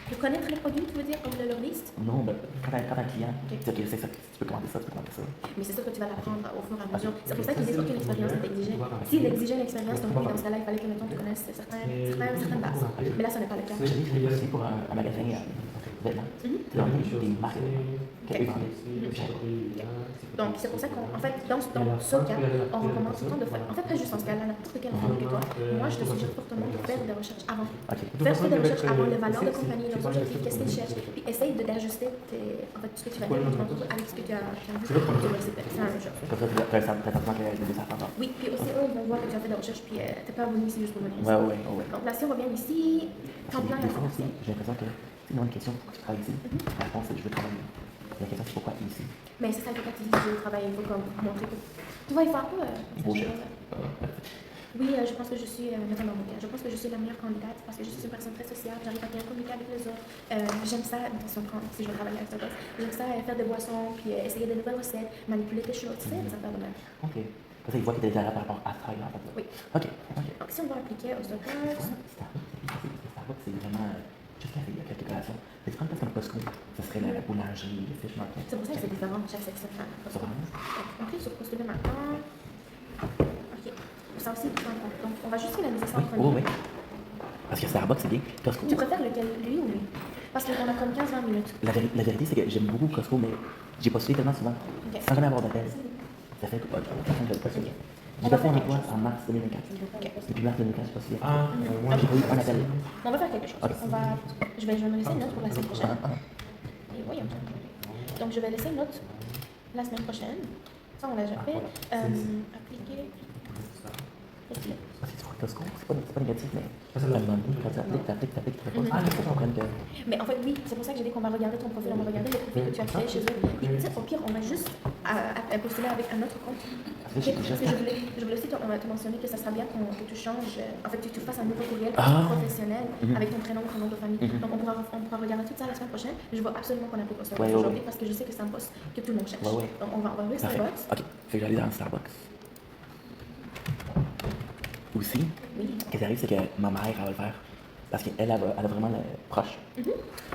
de connaître les produits, tu veux dire, comme leur liste. Non, mais quand un client dit, ok, c'est ça, tu peux commander ça, tu peux commander ça. Mais c'est sûr que tu vas l'apprendre au fur et à mesure. C'est pour ça qu'ils disent qu'une expérience est exigée. S'il exigeait une expérience, donc oui, dans ce cas-là, il fallait que, mettons, tu connaisses certaines bases. Mais là, ce n'est pas le cas. J'ai aussi pour un magasin vêtements. Mhm. C'est vraiment des marques qu'eux vendaient. Donc, c'est pour ça qu'en fait, dans ce cas, on recommande tout le temps de faire, en fait, pas juste en ce cas-là, n'importe quel enfant que toi, moi, je te suggère fortement de faire des recherches avant. Ok. Faire des recherches avant les valeurs de compagnie, leurs objectifs, qu'est-ce qu'ils cherchent, puis essaye d'ajuster en fait, tout ce que tu vas dire avec ce que tu as vu. C'est la même chose. Comme ça, tu as un sentiment que les deux s'entendent. Oui, puis aussi, eux, ils vont voir que tu as fait des recherches, puis t'es pas venu ici juste pour venir ici. Ouais. Donc là, si on revient ici, temps plein, Des fois aussi, j'ai l'impression que si on a une question pourquoi tu travailles ici, la réponse c'est je veux travailler. La question c'est pourquoi ici. mais c'est ça que quand tu dis que tu veux travailler, il faut comme montrer que tu vas y faire quoi. Bullshit. Oui, je pense que je suis, mettons dans mon cas, je pense que je suis la meilleure candidate parce que je suis une personne très sociable, j'arrive à bien communiquer avec les autres. J'aime ça, attention, si je veux travailler avec Starbucks, j'aime ça faire des boissons, puis essayer de nouvelles recettes, manipuler tes choses, tu sais, des affaires de même. Ok. Comme ça, ils voient que tu es déjà là par rapport à ce travail en fait. Oui. Ok. Donc, si on va appliquer au Starbucks, Starbucks, c'est vraiment juste café, il y a quelques collations. Mais tu prends peut-être comme Costco, ce serait la boulangerie, le fish market. c'est pour ça que c'est différent de chaque section. Ça va? On clique sur postuler maintenant. Ok. Ça aussi, donc on va juste finaliser ça en premier. Oui. Parce que Starbucks, c'est bien. Costco. Tu préfères lequel, lui ou lui? Parce qu'on a comme 15-20 minutes. La vérité, c'est que j'aime beaucoup Costco, mais j'ai postulé tellement souvent, sans jamais avoir d'appel. Ça fait que je l'ai postulé. J'ai passé un emploi en mars 2024. Depuis mars 2024, j'ai postulé. J'ai pas eu un appel. On va faire quelque chose. Je vais me laisser une note pour la semaine prochaine. Et voyons. Donc, je vais laisser une note la semaine prochaine. Ça, on l'a déjà fait. Appliquer. Postuler. Parce que tu vois, Costco, c'est pas négatif, mais quand tu appliques, tu fais pas. Ah, je comprends que. Mais en fait, oui, c'est pour ça que j'ai dit qu'on va regarder ton profil, on va regarder les profils que tu as créés chez eux. Et tu sais, au pire, on va juste postuler avec un autre compte. Parce que Je voulais aussi te mentionner que ça serait bien que tu changes, en fait, que tu fasses un nouveau courriel professionnel avec ton prénom de famille. Donc, on pourra regarder tout ça la semaine prochaine. Je veux absolument qu'on applique au Starbucks aujourd'hui parce que je sais que c'est un poste que tout le monde cherche. Donc, on va ouvrir Starbucks. Ok, fait que j'allais dans Starbucks. Aussi, ce qui arrive, c'est que ma mère, elle va le faire. Parce qu'elle, elle a vraiment le proche.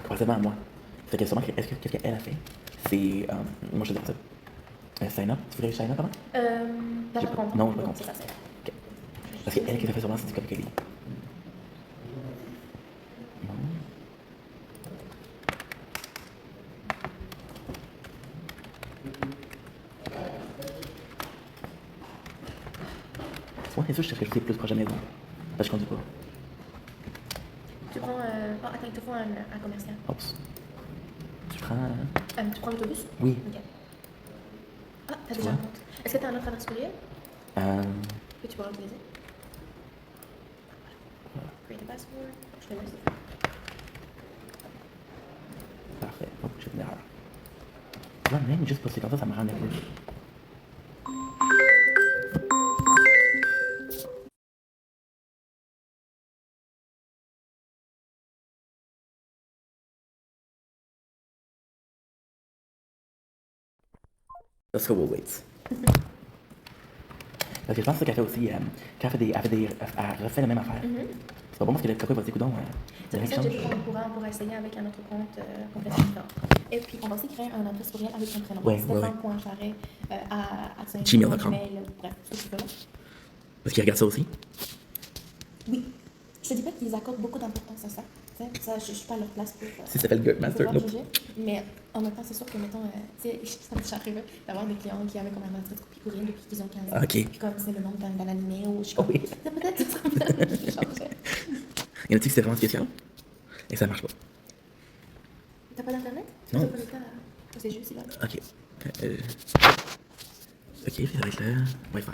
Forcément à moi. Fait que sûrement, qu'est-ce qu'elle a fait? C'est. Moi, je vais dire ça. Sign up. Tu voudrais sign up avant? T'as pas compte? Non, pas compte. C'est ça, c'est ça. Ok. Parce qu'elle, qui a fait sûrement, c'est du copier-coller. Non. Moi, c'est sûr, je chercherais juste plus proche de la maison. Parce que je conduis pas. Tu prends. Attends, il te faut un commercial. Oups. Tu prends. Tu prends l'autobus? Oui. Ok. Ah, t'as déjà un compte. Est-ce que t'as un autre adresse courriel que tu pourras utiliser? Create a password. Je te laisse. Parfait. Oh, j'ai une erreur. Là, même juste passer comme ça me rend nerveux. Let's go, we'll wait. Parce que je pense que qu'elle fait aussi, elle refait la même affaire. C'est pas bon parce que le copain va dire, coudon, C'est pour ça que j'ai dit qu'on pourra essayer avec un autre compte complètement différent. Et puis, on va aussi créer un adresse courriel avec ton prénom. Stéphane.charret à Gmail.com. Bref, ce que tu veux. Parce qu'il regarde ça aussi? Oui. Je te dis pas qu'ils accordent beaucoup d'importance à ça. Ça, je suis pas à leur place pour. Si ça fait le Master, nope. Mais en même temps, c'est sûr que, mettons, ça m'est déjà arrivé d'avoir des clients qui avaient comme un adresse courriel depuis qu'ils ont 15 ans. Ok. Puis comme c'est le nom d'un animé ou je sais pas. Oui. Peut-être que ça me changer. Il y en a-t-il que c'était vraiment spécial? Et ça marche pas. T'as pas d'internet? Non. C'est juste là. Ok. Ok, puis ça va être le Wi-Fi.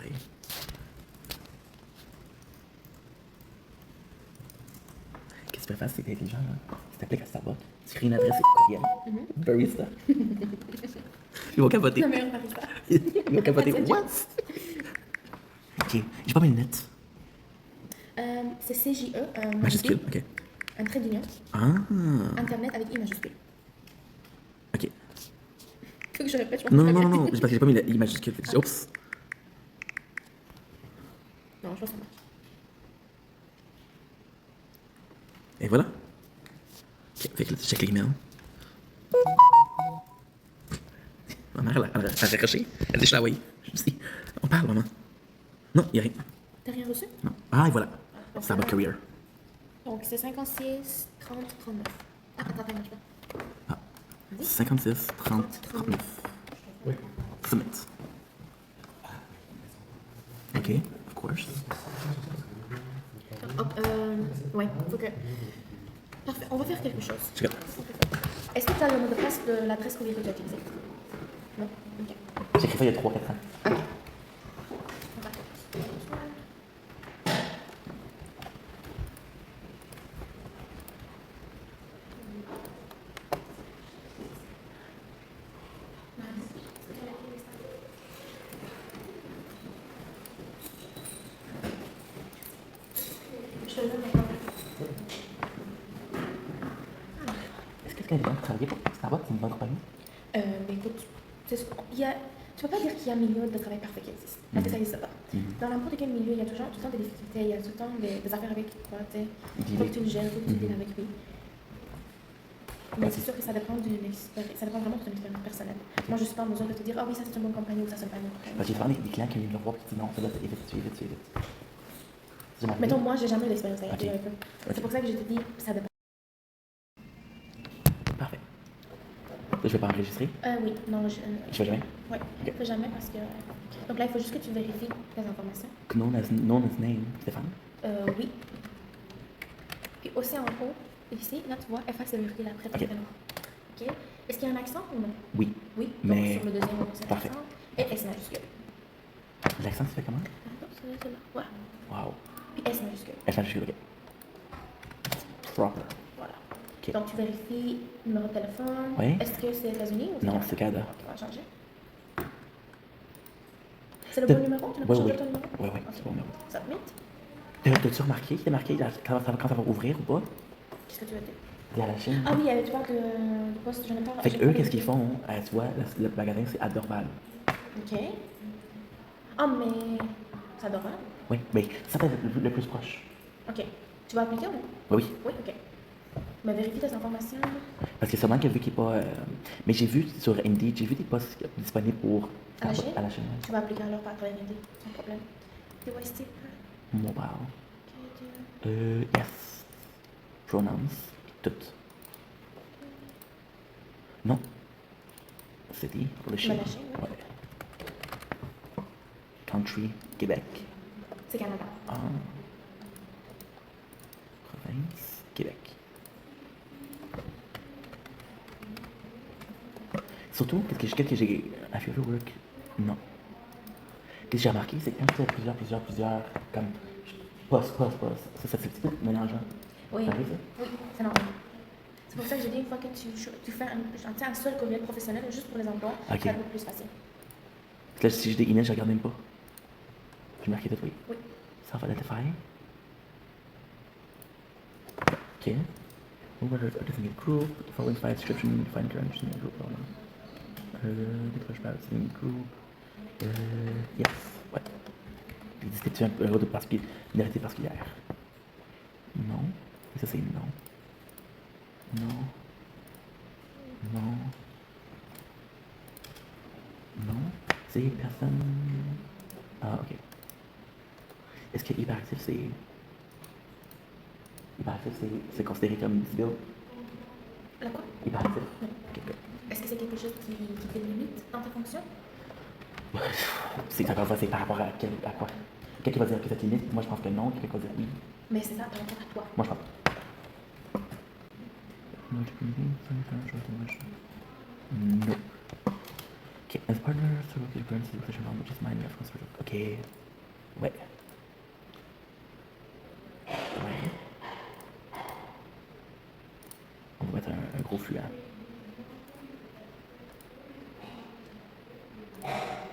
Qu'est-ce que tu peux faire si t'es intelligent, là? Si t'appliques à Starbucks, tu crées une adresse courriel. Barista. Ils vont capoter. Le meilleur barista. Ils vont capoter. What? Ok, j'ai pas mes lunettes. C'est CJE. Majuscule, ok. Un trait d'union. Ah. Internet avec I majuscule. Ok. Faut que je répète, je Non, parce que j'ai pas mis le I majuscule. Oups. Non, je vois ça marche. Et voilà. Ok, fait que là, tu check l'email. Ma mère, elle a raccroché. Elle dit, je l'ai envoyé. Je dis, on parle, maman. Non, il n'y a rien. T'as rien reçu? Non. Ah, et voilà. Starbucks Career. Donc, c'est 56 30 39. Ah, attends, marche pas. 56, 30, 39. Oui. Submit. Ok, of course. Ouais, faut que. Parfait, on va faire quelque chose. Check it. Est-ce que tu as le mot de passe de l'adresse courriel que tu as utilisée? Non? Ok. J'ai écrit ça il y a 3-4 ans. Ok. Je te le donne maintenant. Est-ce que quelqu'un a travaillé pour Starbucks, c'est une bonne compagnie? Mais écoute, tu peux pas dire qu'il y a un milieu de travail parfait qui existe. Parce que ça n'existe pas. Dans n'importe quel milieu, il y a toujours tout le temps des difficultés, il y a tout le temps des affaires avec toi, tu sais. Faut que tu le gères, faut que tu deals avec lui. Mais c'est sûr que ça dépend d'une expérience, ça dépend vraiment de ton expérience personnelle. Moi, je suis pas en mesure de te dire, ah oui, ça c'est une bonne compagnie ou ça c'est pas une bonne compagnie. Parce que j'ai souvent des clients qui viennent me voir et qui disent non, celle-là, c'est évite, tu évites, tu évites. C'est jamais arrivé? Mettons, moi, j'ai jamais eu d'expérience avec Ok. eux. C'est pour ça que je te dis, ça dépend. Parfait. Là, je vais pas enregistrer. Oui, non, Je fais jamais. ouais, Ok. fais jamais parce que. Donc là, il faut juste que tu vérifies les informations. Known as name, Stéphane. Oui. Puis aussi en haut, ici, là, tu vois, efface et vérifier après ton Ok. prénom. Ok. Est-ce qu'il y a un accent ou non? Oui. Oui. Mais- Donc sur le deuxième mot, c'est Parfait. l'accent. Et S majuscule. L'accent, se fait comment? C'est là. Ouais. Wow. Puis S majuscule. Elle fait juste, ok. Proper. Voilà. Ok. Donc tu vérifies le numéro de téléphone. Oui. Est-ce que c'est États-Unis ou Non, c'est Canada. Ok, on va changer. C'est le De- bon numéro? Tu n'as Oui, pas changé oui. ton numéro? Oui, oui, Ok. c'est bon numéro. Submit. T'as-tu remarqué qu'il est marqué quand ça va ouvrir ou pas? Qu'est-ce que tu veux dire? Il y a la Chine. Ah oui, il y avait tu vois de poste, j'en ai pas. Fait j'ai que pas eux, qu'est-ce qu'ils vérifié. font? Tu vois, le magasin, c'est à Dorval. Ok. Ah, mais. C'est adorable. Oui, mais ça peut être le plus proche. Ok. Tu vas appliquer ou non? Oui, oui. Oui, ok. Mais vérifie tes informations. Parce que sûrement que vu qu'il n'est pas. Mais j'ai vu sur Indeed, j'ai vu des postes disponibles pour. À la Chine? À la Chine. Tu vas appliquer alors par travers Indeed, sans problème. DYC. Mobile. Yes. Pronouns. Tout. Non. City, pour le Chine. la Chine, oui. Ouais. Country, Québec. C'est Canada. Ah. Province, Québec. Surtout, qu'est-ce que j'ai. Have you ever work? Non. Qu'est-ce que j'ai remarqué, c'est que quand tu as plusieurs, comme. Poste. Ça c'est un petit peu mélangeant. Oui, Ça arrive, ça? oui, c'est normal. C'est pour ça que je dis une fois que tu fais un seul courriel professionnel juste pour les emplois, Ok. ça va être plus facile. Là, si j'ai des emails, je regarde même pas. Je marqué tout, oui. Oui. Self-identify. Ok. Move order to a designated group. Following file description, define current designated group. Décroche pas designated group. Yes. Ouais. Les descriptions de minorité particulière. Non. Et ça, c'est non. Non. Non. Non. C'est personne. Ah, ok. Est-ce que hyperactif, c'est. Hyperactif, c'est considéré comme disable? La quoi? Hyperactif. Non. Ok, good. Est-ce que c'est quelque chose qui te limite dans ta fonction? C'est encore une fois, c'est par rapport à quoi? Quelqu'un va dire que ça te limite, moi je pense que non, quelqu'un va dire oui. Mais c'est ça par rapport à toi. Moi je pense. No. Okay, as partner, so look at currency, reflection on which is mine, reference, ok. Ouais. Ouais. On va mettre un gros flux, hein.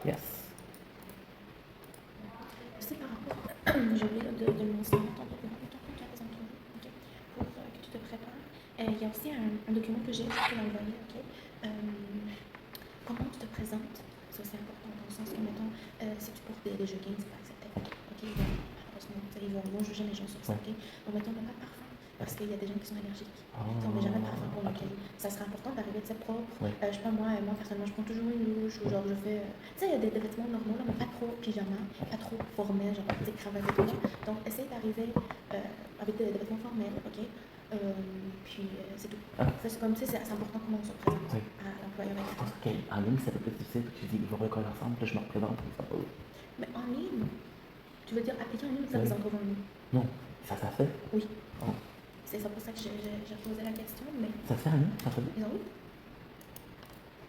Yes. C'est par rapport. J'ai oublié de le mentionner ton document. Ok. Pour que tu te prépares. Il y a aussi un document que j'ai juste l'envoyer. Ok. Comment tu te présentes? C'est aussi important dans le sens que, mettons, si tu portes des joggings, c'est pas accepté. Ok. Malheureusement, ils vont juger les gens sur ça. Ok. Donc, mettons, pas de parfum. Parce qu'il y a des gens qui sont allergiques. On met jamais de parfum pour lequel. Ça serait important d'arriver de ses propre. Ouais. Je sais pas, moi, personnellement, je prends toujours une douche ou genre je fais. Tu sais, il y a des vêtements normaux, là, mais pas trop pyjama, pas trop formel, genre des cravates et tout. Donc, essaye d'arriver avec des vêtements formels, ok? Puis, c'est tout. Ah. Ça, c'est comme, tu sais, c'est important comment on se présente Oui. à travailler avec Je toi. pense qu'en ligne, c'est un peu plus difficile. Tu dis, il va recoller ensemble, puis là, je me représente. Puis ça va. Mais en ligne, tu veux dire appliquer en ligne ou faire Oui. des entrevues en ligne? Non, ça fait. Oui. Oh. C'est ça pour ça que j'ai posé la question, mais Ça se fait en ligne, ça se fait. ils ont oui.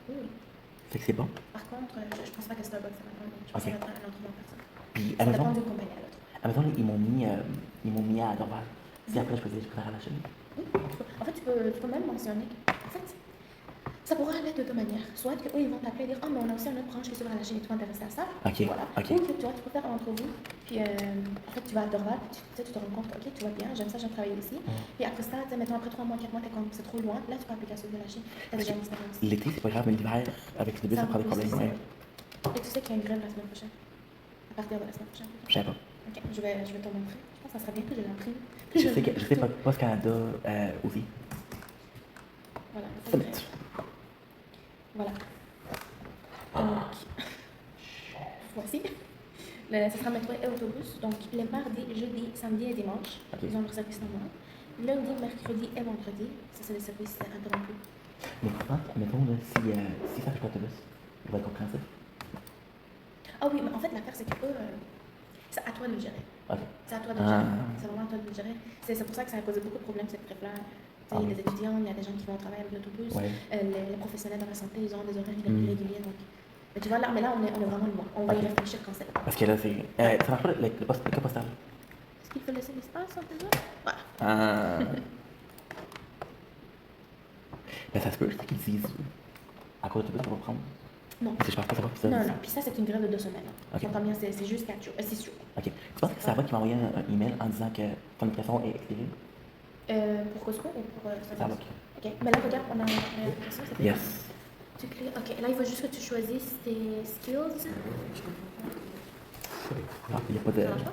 Oui, oui. Fait que c'est bon. Par contre, je pense pas que Starbucks ça va être en ligne. Je pense Ok. que ça va être un entrevue en personne. Puis, Ça dépend Amazon, d'une compagnie à l'autre. Amazon, ils m'ont mis à Dorval. Si après, je peux dire, je préfère à la chaîne. Oui, en fait, tu peux même mentionner. En fait, ça pourra aller de deux manières. Soit qu'eux, ils vont t'appeler et dire, ah, mais on a aussi une autre branche qui s'ouvre à la chaîne et tu es intéressé à ça. Ok, Voilà. ok. Ou que tu vois, tu peux faire une entrevue. Puis, en fait, tu vas à Dorval, puis tu te rends compte, ok, tu vois bien, j'aime ça, j'aime travailler ici. Puis après ça, mettons, après 3 mois, 4 mois, t'es comme, c'est trop loin. Là, tu peux appliquer à celui de la Chine. T'as déjà une expérience. L'été, c'est pas grave, mais l'hiver, avec le bus, C'est ça un prend peu des plus problèmes. difficile. Ouais. Et tu sais qu'il y a une grève la semaine prochaine. À partir de la semaine prochaine. Je sais pas. Ok, je vais te montrer. Je pense que ça serait bien que je l'imprime. Je sais pas, Post Canada aussi. Voilà. Ça met. Voilà. Donc, voici. Ce sera métro et autobus. Donc, les mardis, jeudi, samedi et dimanche, Ok. ils ont leur service normal. Lundi, mercredi et vendredi, ça c'est des services interrompus. Mais mettons, là, si ça fait pas d'autobus, il va être compréhensif. Ah oui, mais en fait, l'affaire, c'est que eux, c'est à toi de le gérer. Ok. C'est à toi de le gérer. C'est vraiment à toi de le gérer. C'est pour ça que ça a causé beaucoup de problèmes, cette grève-là. Il y a des étudiants, il y a des gens qui vont travailler avec l'autobus. Ouais. Les professionnels de la santé, ils ont des horaires irréguliers. Donc. Mais tu vois, là, on est vraiment loin. On va y réfléchir quand c'est. Parce que là, c'est. Ça marche pas le cas postal. Est-ce qu'il faut laisser l'espace entre les autres? Voilà. Ben, ça se peut, c'est qu'ils disent. À quoi l'autobus, on va prendre? Non. Si je pense pas, ça va. Ça, Non, non. Puis ça, c'est une grève de 2 semaines. Ok. Donc, combien c'est juste 4 jours, 6 jours. Ok. Tu penses que ça va qui m'a envoyé un email en disant que ton application est expirée? Pour Costco ou pour Starbucks. Ok. Mais là, regarde, on a l'application. Yes. Tu cliques. Ok. Là, il faut juste que tu choisisses tes skills. Ah, il n'y a pas de. Ça marche pas?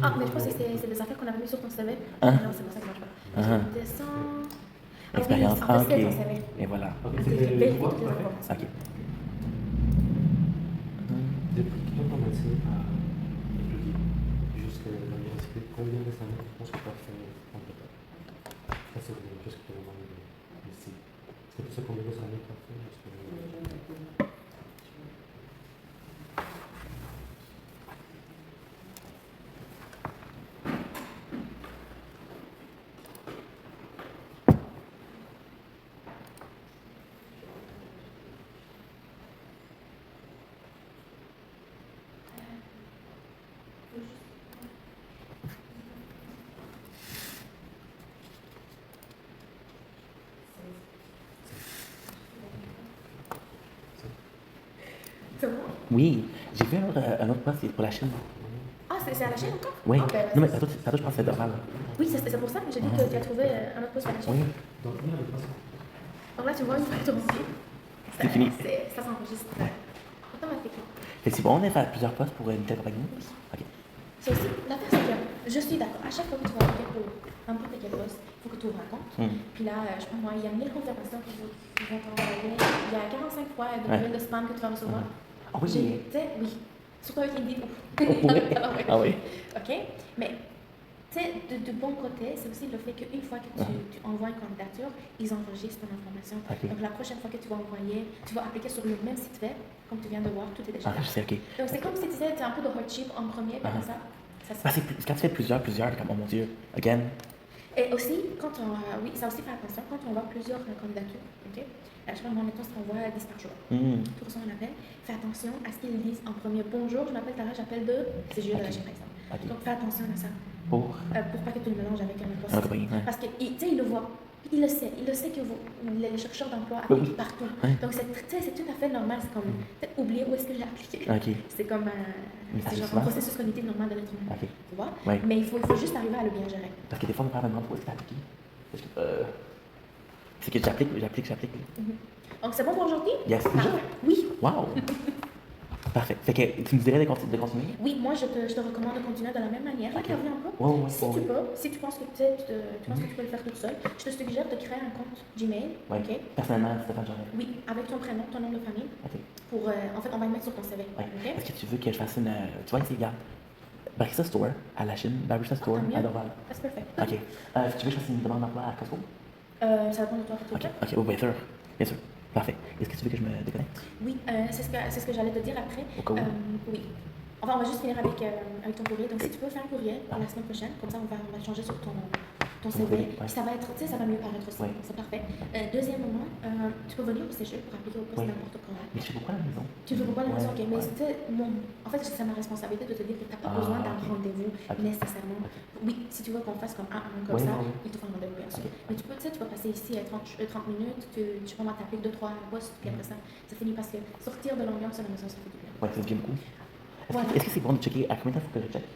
Ah, mais je pense que c'est des affaires qu'on avait mis sur ton CV. Hein? Non, c'est pour ça que ça marche pas. Hein? Je descends. Expérience. Ah oui, en fait, c'est ton Ok. CV. Et voilà. Ok, vérifie toutes les informations. Ok. Depuis que tu as commencé à étudier jusqu'à l'université, combien de années tu penses que tu as fait en total? Ça, c'est quelque chose que tu as demandé ici. Est-ce que tu sais combien de années tu as fait jusqu'à l'université? C'est bon? Oui, j'ai vu un autre poste pour la Chine. Ah, c'est à la chaîne encore? Oui. Ah, ben, Non, mais tantôt, je pense que c'est normal. Oui, c'est pour ça que j'ai dit que tu as trouvé un autre poste à la chaîne. Oui. Donc, il y a des personnes. Donc là, tu vois, une fois que tu as reçu, C'est fini. ça s'enregistre automatiquement. Fait que c'est bon, on a fait plusieurs postes pour une telle compagnie? Oui. Ok. C'est aussi, l'affaire, c'est que je suis d'accord. À chaque fois que tu vas appliquer pour n'importe quel poste, il faut que tu ouvres un compte. Puis là, je sais pas moi, il y a 1000 comptes de personnes qui vont t'envoyer. Il y a 45 fois de nouvelles de spam que tu vas recevoir. Ah oui. Tu sais, oui. Surtout avec Indeed. Oui. Ah oui. OK? Mais, tu sais, de bon côté, c'est aussi le fait qu'une fois que tu envoies une candidature, ils enregistrent ton information. Ok. Donc, la prochaine fois que tu vas envoyer, tu vas appliquer sur le même site web, comme tu viens de voir, tout est déjà Ah, là. je sais, ok. Donc, c'est comme si tu disais, tu un peu de hardship en premier, puis après ça se Ah, fait. quand tu fais plusieurs, comme, oh mon Dieu, again. Et aussi, quand on, oui, ça aussi fait attention, quand on voit plusieurs candidatures, ok? Je sais pas, moi, mettons, si on voit 10 par jour, tu reçois un appel, fais attention à ce qu'ils disent en premier. Bonjour, je m'appelle Tara, j'appelle de CGE de la Chine, par exemple. Ok. Donc, fais attention à ça, Pour. pour pas que tu le mélanges avec un autre Ah, compagnie, ouais. Parce que, tu sais, il le voit. Il le sait que vous, les chercheurs d'emploi Oui, appliquent oui. partout. Ouais. Donc, c'est tout à fait normal. C'est comme, peut-être oublier où est-ce que j'ai appliqué. Ok. C'est comme Mais ça c'est arrive genre un souvent? processus cognitif normal de l'être humain. Ok. Tu vois? Ouais. Mais il faut juste arriver à le bien gérer. Parce que des fois, mon père me demande où est-ce que t'as appliqué. Parce que, c'est que j'applique. Donc, c'est bon pour aujourd'hui? Yes. Parfait. Oui. Wow. Parfait. Fait que tu me dirais de continuer? Oui, moi, je te recommande de continuer de la même manière. Ok. Regarde un peu. Ouais. Si tu penses que tu penses que tu peux le faire toute seule, je te suggère de créer un compte Gmail. Ouais. OK? Personnellement, Stéphane Jean. Oui, avec ton prénom, ton nom de famille. Ok. Pour, en fait, on va le mettre sur ton CV. Ouais. OK? Est-ce que tu veux que je fasse une. Tu vois, ici, regarde. Barista Store à la Chine, Barista Store tant mieux. à Dorval. That's perfect. Ok. Tu veux que je fasse une demande d'emploi à Costco? Ça dépend de toi, Ok. peut-être. Ok, oh, bien sûr. Bien sûr. Parfait. Est-ce que tu veux que je me déconnecte? Oui, c'est ce que j'allais te dire après. Au cas où. Oui. Enfin, on va juste finir avec ton courriel. Donc, si tu peux faire un courriel pour la semaine prochaine, comme ça, on va changer sur ton CV. CV, ouais. Puis ça va être, tu sais, ça va mieux paraître aussi. Ouais. C'est parfait. Deuxièmement, tu peux venir au cégep pour appliquer au poste Ouais. n'importe quand. Mais je sais pourquoi à la maison. Tu ne veux pas la raison, ok. Mais Ouais. c'était en fait, c'est ma responsabilité de te dire que tu n'as pas Ah, besoin d'un ok. rendez-vous Ok. nécessairement. Oui, si tu veux qu'on fasse comme un comme Ouais, ça, ouais. il te faut un rendez-vous, bien sûr. Ok. Mais tu peux, tu sais, tu peux passer ici à 30 minutes, tu peux t'appliquer 2-3 postes, puis après ça finit parce que sortir de l'ambiance à la maison, ça fait du bien. Ouais, ça me vient beaucoup. Voilà. Est-ce que c'est bon de checker à combien de temps faut que je check?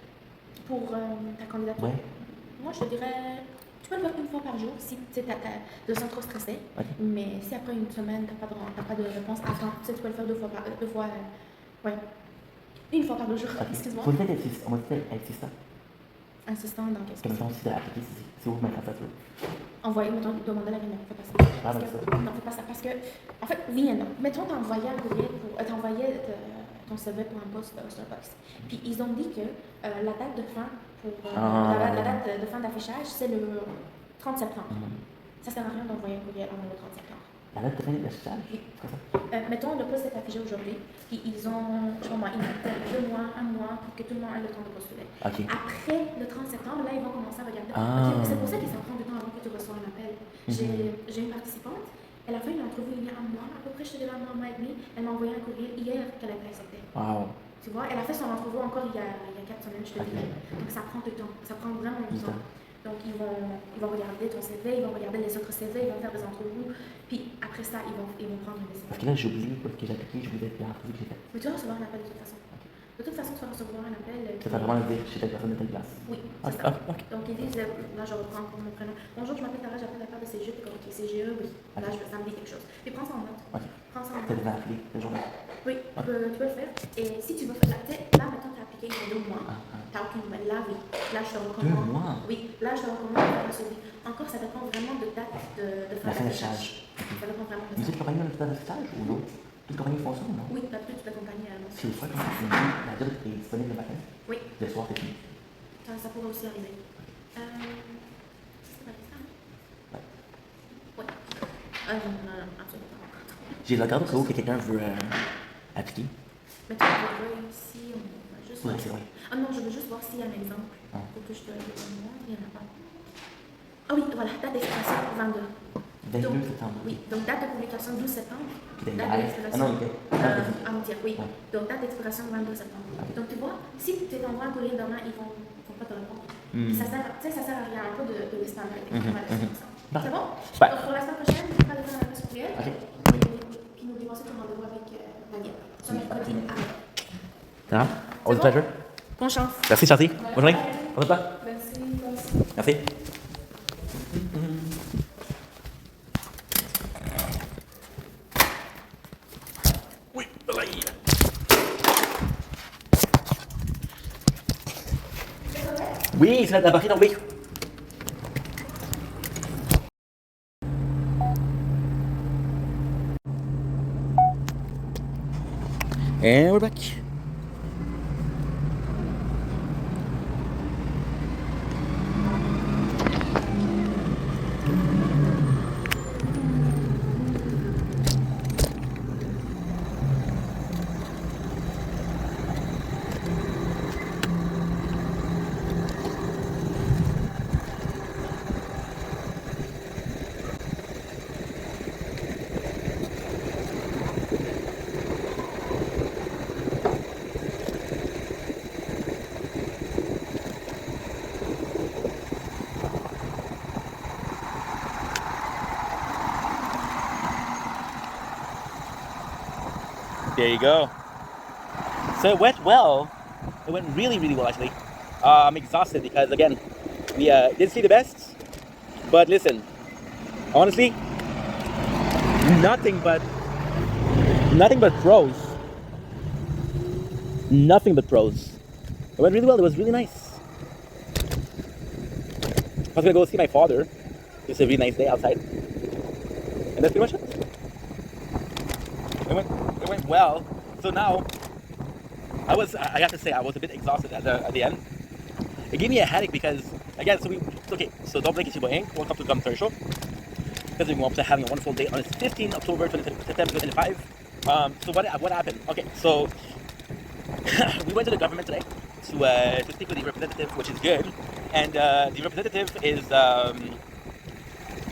Pour ta candidature, Ouais. moi je te dirais, tu peux le faire une fois par jour si tu te sens trop stressé. Ok. Mais si après une semaine, tu n'as pas de réponse, attends, tu sais, tu peux le faire deux fois, une fois par jour, Ok. excuse-moi. Faut peut-être être on va peut-être être assistant. Insistant dans qu'est-ce que Comme ça, si tu as appliqué, c'est où mettre en fait. envoyer, mettons, demander la réunion, fais pas ça. Ah, Parce mais que- ça. non, fais pas ça, parce que, en fait, oui et non. Mettons, t'as envoyé un courriel t'as envoyé ton CV pour un poste au Starbucks. Puis ils ont dit que la date de fin la date de fin d'affichage, c'est le 30 septembre. Ça sert à rien d'envoyer un courriel avant le 30 septembre. La date de fin de l'affichage? Oui. C'est quoi ça? Mettons, le poste est affiché aujourd'hui, puis ils ont, je sais pas moi, ils mettent 2 mois, 1 mois pour que tout le monde ait le temps de postuler. Ok. Après le 30 septembre, là, ils vont commencer à regarder. Ah. Ok, c'est pour ça que ça prend du temps avant que tu reçois un appel. J'ai une participante, elle a fait une entrevue il y a 1 mois, à peu près, je te dirais 1 mois et demi. Elle m'a envoyé un courriel hier qu'elle a été acceptée. Wow. Tu vois, elle a fait son entrevue encore il y a 4 semaines, je te dirais. Donc ça prend du temps, ça prend vraiment du temps. Donc ils vont regarder ton CV, ils vont regarder les autres CV, ils vont faire des entrevues. Puis après ça, ils vont prendre une décision. Parce que là, j'ai oublié quoi, que j'ai appliqué, j'ai oublié l'entrevue que j'ai faite. Mais tu vas recevoir un appel de toute façon. De toute façon, tu vas recevoir un appel. Ça fait vraiment dire chez telle personne de telle place. Oui, Ok, c'est ça. ok. Donc ils disent, là je reprends pour mon prénom. Bonjour, je m'appelle Tara, j'appelle de la part de CGE. Ok, CGE, oui. Là, ça me dit quelque chose. Puis prends ça en note. Ok. Prends ça en Tu note. devais appeler cette journée. Oui, tu peux le faire. Et si tu veux faire, tu sais, là maintenant tu as appliqué il y a 2 mois. Tu n'as aucune nouvelle. Là, oui. Là, je te recommande. 2 mois? Oui, là, je te recommande de faire un suivi. Encore, ça dépend vraiment de date de fin La fin d'affichage. d'affichage. Ça dépend vraiment de Mais ça. cette compagnie a un petit d'affichage ou non? Toutes les compagnies font ça ou non? Oui, tu as plus de compagnie à C'est le soir quand c'est fini, la job est disponible le matin. Oui, Le soir, c'est fini. ça pourrait aussi arriver. C'est pas ça, hein? Ouais. Oui. Non, absolument pas. J'ai regardé au cas où que quelqu'un veut appliquer. Mais tu vas voir ici, on va juste Oui, voir. c'est vrai. Ah non, je veux juste voir s'il y a un exemple. Ah. Pour que je te le donne. Il n'y en a pas. Ah oui, voilà, date d'expiration 22. 22 Donc, septembre. Oui, donc date de publication 12 septembre. Puis Date ah d'expiration. non, ok. Avant-hier, oui. Ouais. Donc date d'expiration 22 septembre. Ok. Donc tu vois, si tu t'envoies un courriel demain, ils vont pas te répondre. Ça sert à rien un peu de spammer. C'est bon? Ouais. Donc pour la semaine prochaine, tu vas aller faire un adresse courriel. Ok. Puis n'oublie pas ton rendez-vous avec Daniel. Ce mercredi à Ça va? All the bon? pleasure. Bonne chance. Merci, Chanty. Bonne journée. Au revoir. Merci. Merci. Oui, bye. Oui, c'est la batterie tombée. And we're back. There you go. So it went well. It went really, really well, actually. I'm exhausted because, again, we didn't see the best. But listen, honestly, nothing but pros. Nothing but pros. It went really well. It was really nice. I was gonna go see my father. It's a really nice day outside, and that's pretty much it. It went well. So now, I have to say, I was a bit exhausted at the end. It gave me a headache because, again, so don't blink, it's your boy Hank. Welcome to Gum Third Show. because we want to having a wonderful day on 15 October 2025. So what happened? Okay, so we went to the government today to speak with the representative, which is good. And the representative is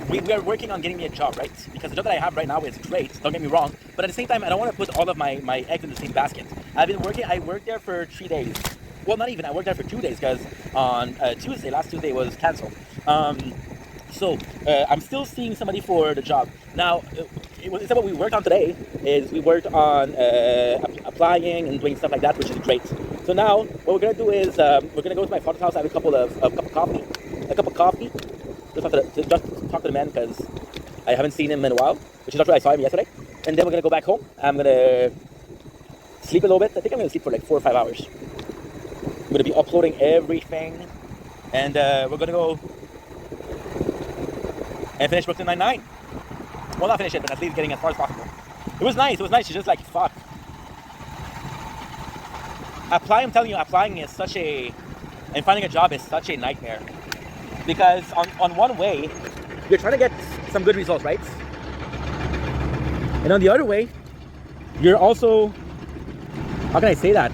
we are working on getting me a job, right? Because the job that I have right now is great, don't get me wrong, but at the same time I don't want to put all of my eggs in the same basket. I worked there for 3 days. Well, not even, I worked there for 2 days because on last Tuesday was cancelled. So I'm still seeing somebody for the job. Now, what we worked on today is we worked on applying and doing stuff like that, which is great. So now what we're gonna do is we're gonna go to my father's house, have a cup of coffee. Just talk to the man because I haven't seen him in a while, which is not true. I saw him yesterday. And then we're gonna go back home. I'm gonna sleep a little bit. I think I'm gonna sleep for like 4 or 5 hours. I'm gonna be uploading everything, and we're gonna go and finish Brooklyn Nine-Nine. Well, not finish it, but at least getting as far as possible. It was nice. It's just like, fuck. I'm telling you, applying is and finding a job is such a nightmare. Because on one way, you're trying to get some good results, right? And on the other way, you're also, how can I say that?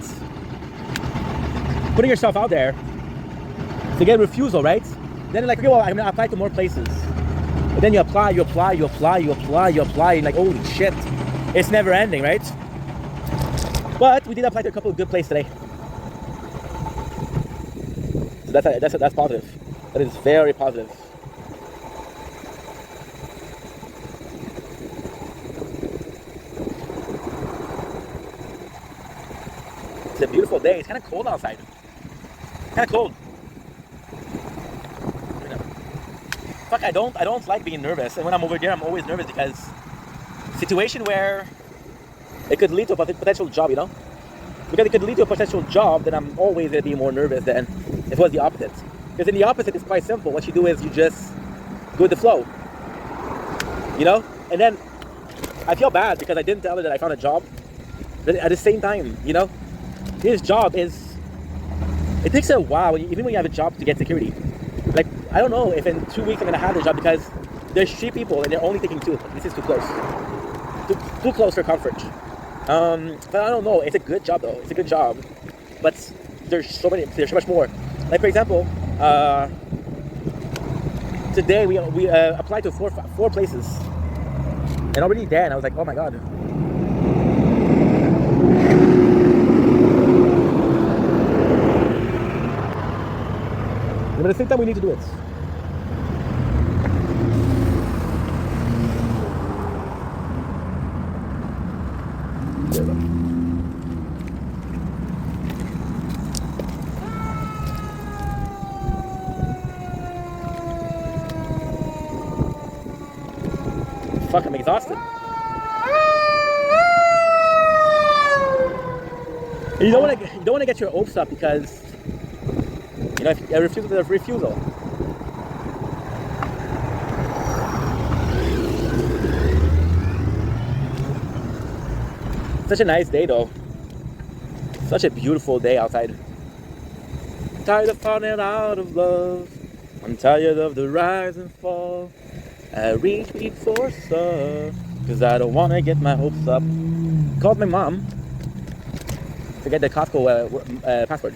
Putting yourself out there to get refusal, right? Then like, okay, well, I'm gonna apply to more places. But then you apply, and like, holy shit, it's never ending, right? But we did apply to a couple of good places today. So that's positive. That is very positive. It's a beautiful day. It's kind of cold outside. Kind of cold. Fuck, I don't like being nervous. And when I'm over there, I'm always nervous because situation where it could lead to a potential job, you know? Because it could lead to a potential job, then I'm always going to be more nervous than if it was the opposite. Because in the opposite, it's quite simple. What you do is you just go with the flow, you know? And then I feel bad because I didn't tell her that I found a job. But at the same time, you know, this job it takes a while, even when you have a job, to get security. Like, I don't know if in 2 weeks I'm going to have the job because there's 3 people and they're only taking 2. This is too close. Too close for comfort. But I don't know. It's a good job though. It's a good job. But there's so much more. Like, for example, today we applied to four places, and already then I was like, oh my god. But at the same time, we need to do it. There we go. Fuck, I'm exhausted. And you don't want to get your hopes up because, you know, if a refusal is a refusal. Such a nice day though. Such a beautiful day outside. Tired of falling out of love. I'm tired of the rise and fall. I reach before stuff, cause I don't wanna get my hopes up. Called my mom to get the Costco password.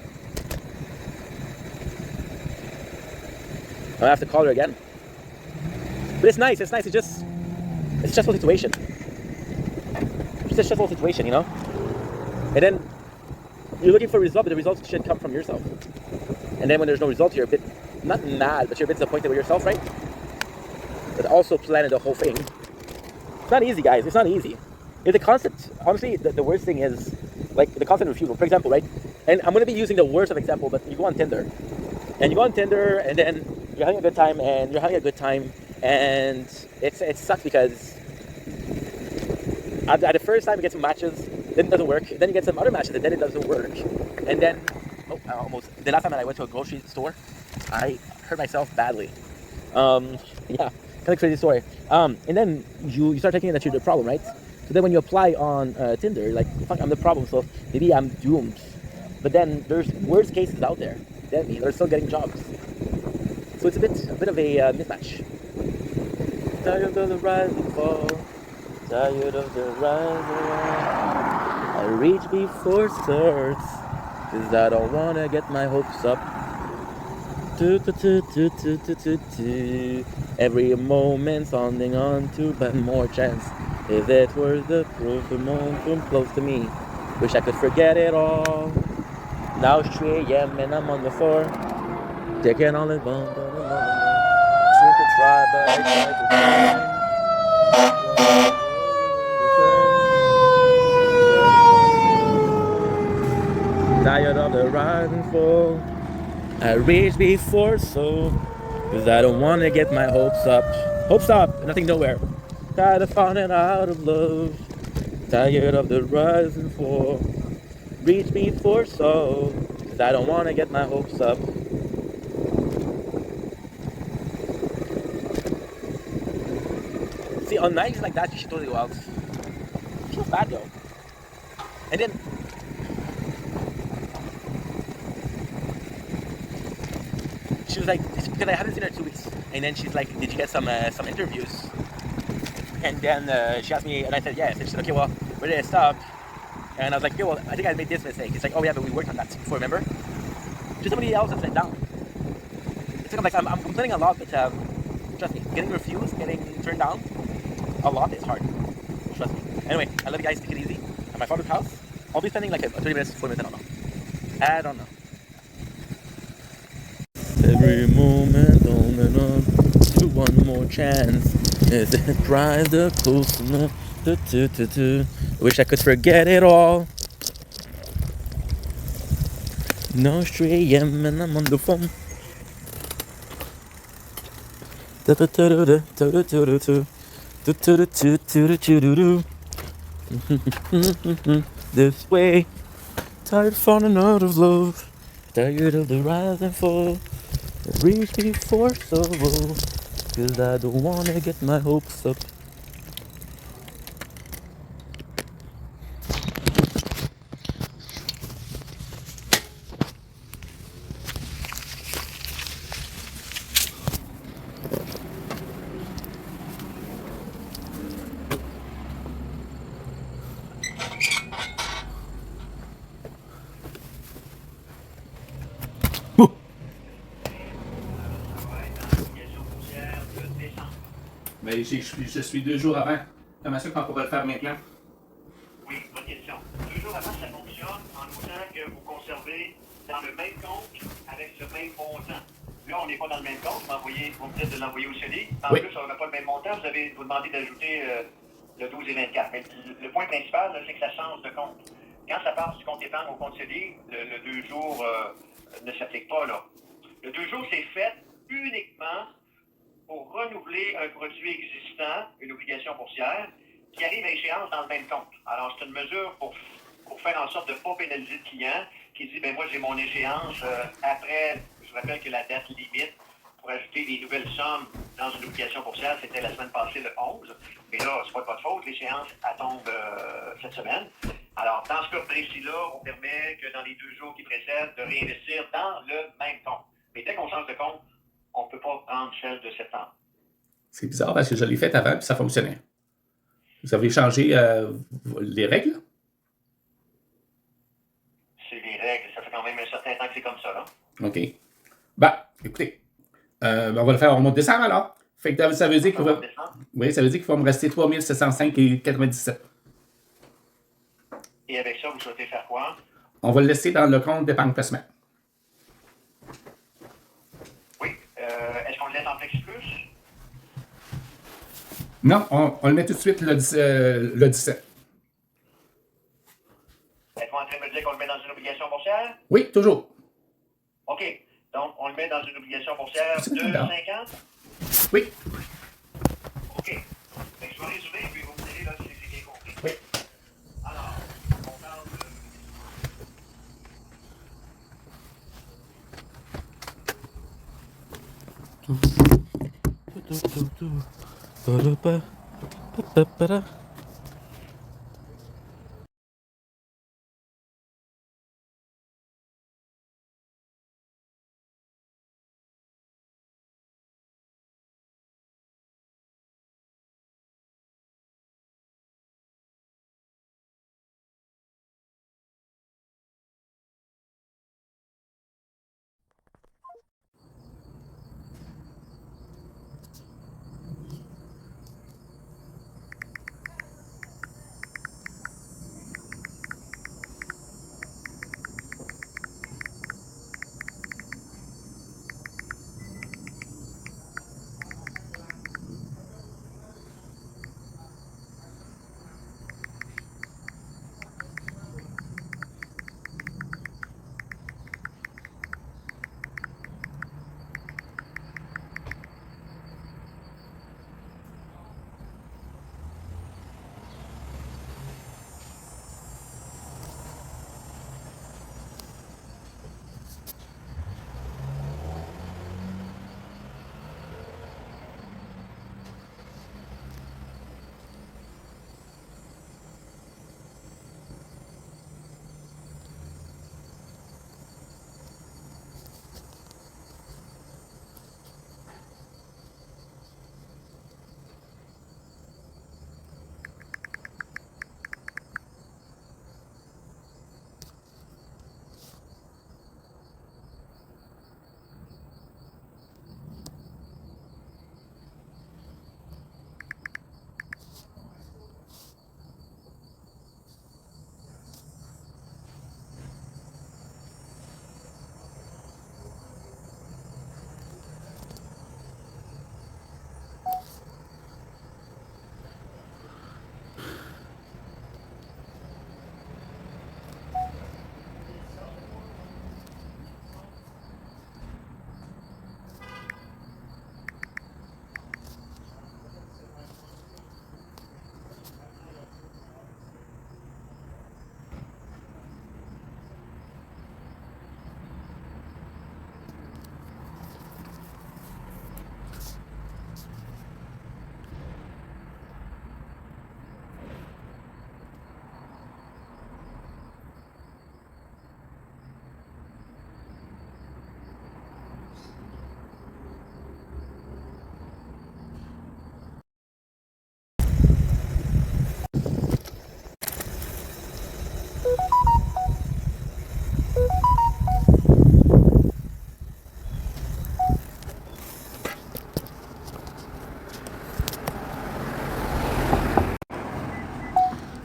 I have to call her again. But it's nice. It's just a stressful situation. It's a stressful situation, you know. And then you're looking for a result, but the results should come from yourself. And then when there's no result, you're a bit not mad, but you're a bit disappointed with yourself, right? But also planning the whole thing. It's not easy, guys. It's not easy. It's a constant. Honestly, the worst thing is like the constant refusal. For example, right? And I'm gonna be using the worst of example, but you go on Tinder, and then you're having a good time, and it sucks because at the first time you get some matches, then it doesn't work. Then you get some other matches, and then it doesn't work. And then the last time that I went to a grocery store, I hurt myself badly. Yeah. Kind of crazy story. And then you start thinking that you're the problem, right? So then when you apply on Tinder, you're like, fuck, I'm the problem, so maybe I'm doomed. But then there's worse cases out there than me. They're still getting jobs. So it's a bit of a mismatch. Tired of the rise and fall. Tired of the rise and fall. I reach before it starts. Cause I don't wanna get my hopes up. Every moment sounding on to but more chance. Is it worth the proof the momentum close to me? Wish I could forget it all. Now it's 3 a.m. and I'm on the floor. Taking all the bomb. Took a try, but I tried to find. Tired of the rise and fall. I reach before so. Cause I don't wanna get my hopes up. Hopes up, nothing nowhere. Tired of falling out of love. Tired of the rise and fall. Reach before so. Cause I don't wanna get my hopes up. See, on nights like that, you should totally go out. It feels bad though. And then, she was like, because I haven't seen her in 2 weeks. And then she's like, did you get some interviews? And then she asked me, and I said yes. And she said, okay, well, where did I stop? And I was like, okay, well, I think I made this mistake. It's like, oh yeah, but we worked on that before, remember? Just somebody else has let down. It's like I'm complaining a lot, but trust me, getting refused, getting turned down, a lot is hard. Trust me. Anyway, I love you guys. Take it easy. At my father's house, I'll be spending like 30 minutes, 40 minutes. I don't know. Every moment on and on to one more chance. As it drives the close enough. Wish I could forget it all. No, it's 3 a.m. and I'm on the phone. This way, tired falling out of love, tired of the rise and fall. Reach before so, cause I don't wanna get my hopes up. Mais je suis 2 jours avant. Comment ça qu'on pourrait le faire maintenant? Oui, bonne question. 2 jours avant, ça fonctionne en autant que vous conservez dans le même compte avec ce même montant. Là, on n'est pas dans le même compte. Vous me dites de l'envoyer au CELI. En Oui. plus, on n'a pas le même montant. Vous demandez d'ajouter le 12 et 24. Mais le point principal, c'est que ça change de compte. Quand ça passe du compte épargne au compte CELI, le 2 jours ne s'applique pas là. Le 2 jours, c'est fait uniquement pour renouveler un produit existant, une obligation boursière, qui arrive à échéance dans le même compte. Alors, c'est une mesure pour faire en sorte de ne pas pénaliser le client qui dit, ben moi, j'ai mon échéance après, je rappelle que la date limite pour ajouter des nouvelles sommes dans une obligation boursière, c'était la semaine passée, le 11. Mais là, c'est pas de votre faute, l'échéance, elle tombe cette semaine. Alors, dans ce cas précis-là, on permet que dans les 2 jours qui précèdent, de réinvestir dans le même compte. Mais dès qu'on change de compte, on ne peut pas prendre celle de septembre. C'est bizarre parce que je l'ai fait avant et ça fonctionnait. Vous avez changé les règles? C'est les règles. Ça fait quand même un certain temps que c'est comme ça, là. OK. Bah, écoutez, on va le faire au mois de décembre alors. Fait que ça veut dire qu'il va... Oui, ça veut dire qu'il va me rester 3705,97. Et avec ça, vous souhaitez faire quoi? On va le laisser dans le compte d'épargne placement. Oui. Est-ce qu'on le laisse en Flex Plus? Non, on le met tout de suite le 17. Êtes-vous en train de me dire qu'on le met dans une obligation boursière? Oui, toujours. OK. Donc, on le met dans une obligation boursière de 5 ans? Oui. OK. Donc, je vais résumer, puis vous me direz là, si c'est bien compris. Oui. Alors, on parle Ba-da-ba.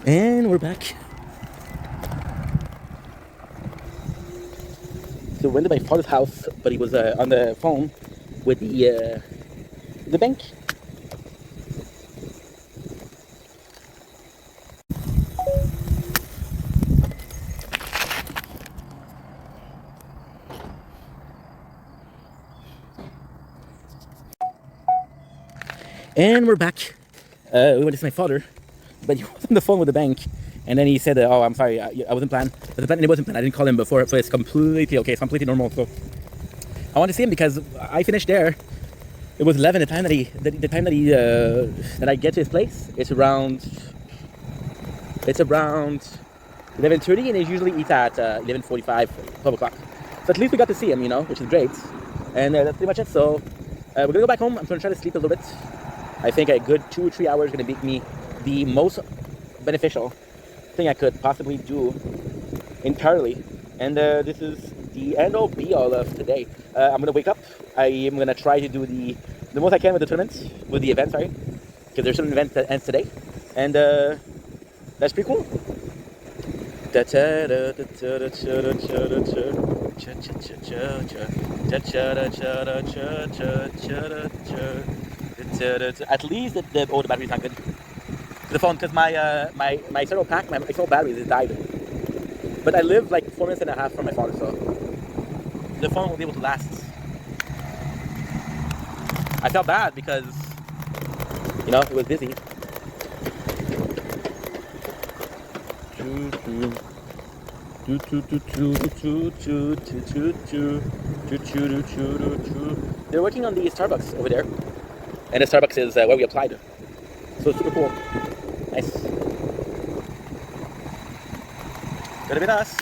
And we're back. So we went to my father's house, but he was on the phone with the bank. And we're back. We went to see my father, but he was on the phone with the bank. And then he said, oh, I'm sorry, I wasn't planned. It wasn't planned. I didn't call him before, so it's completely okay. It's completely normal. So I wanted to see him because I finished there. It was 11. The time that I get to his place, it's around 11:30, and he usually eats at 11:45, 12 o'clock. So at least we got to see him, which is great. And that's pretty much it. So we're gonna go back home. I'm gonna try to sleep a little bit. I think a good 2 or 3 hours is gonna make me the most beneficial thing I could possibly do entirely. And this is the end all be all of today. I'm gonna wake up. I am gonna try to do the most I can with the tournaments, with the event, sorry, because there's an event that ends today, and that's pretty cool. At least the battery's not good. The phone, because my external pack, my external battery has died. But I live like 4 minutes and a half from my father, so the phone will be able to last. I felt bad because, it was busy. They're working on the Starbucks over there, and the Starbucks is where we applied. So it's super cool. Nice. Could have been us.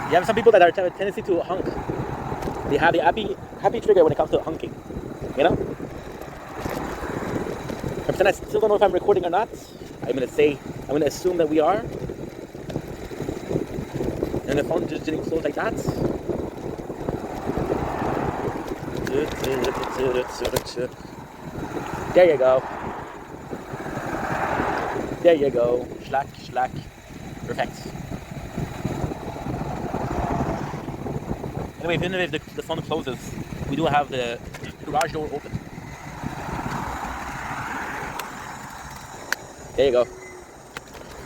You have some people that are tendency to hunk. They have the happy trigger when it comes to hunking. I still don't know if I'm recording or not. I'm gonna assume that we are. And the phone just didn't close like that. There you go. There you go. Schlack. Perfect. Anyway, even if the phone closes, we do have the garage door open. There you go.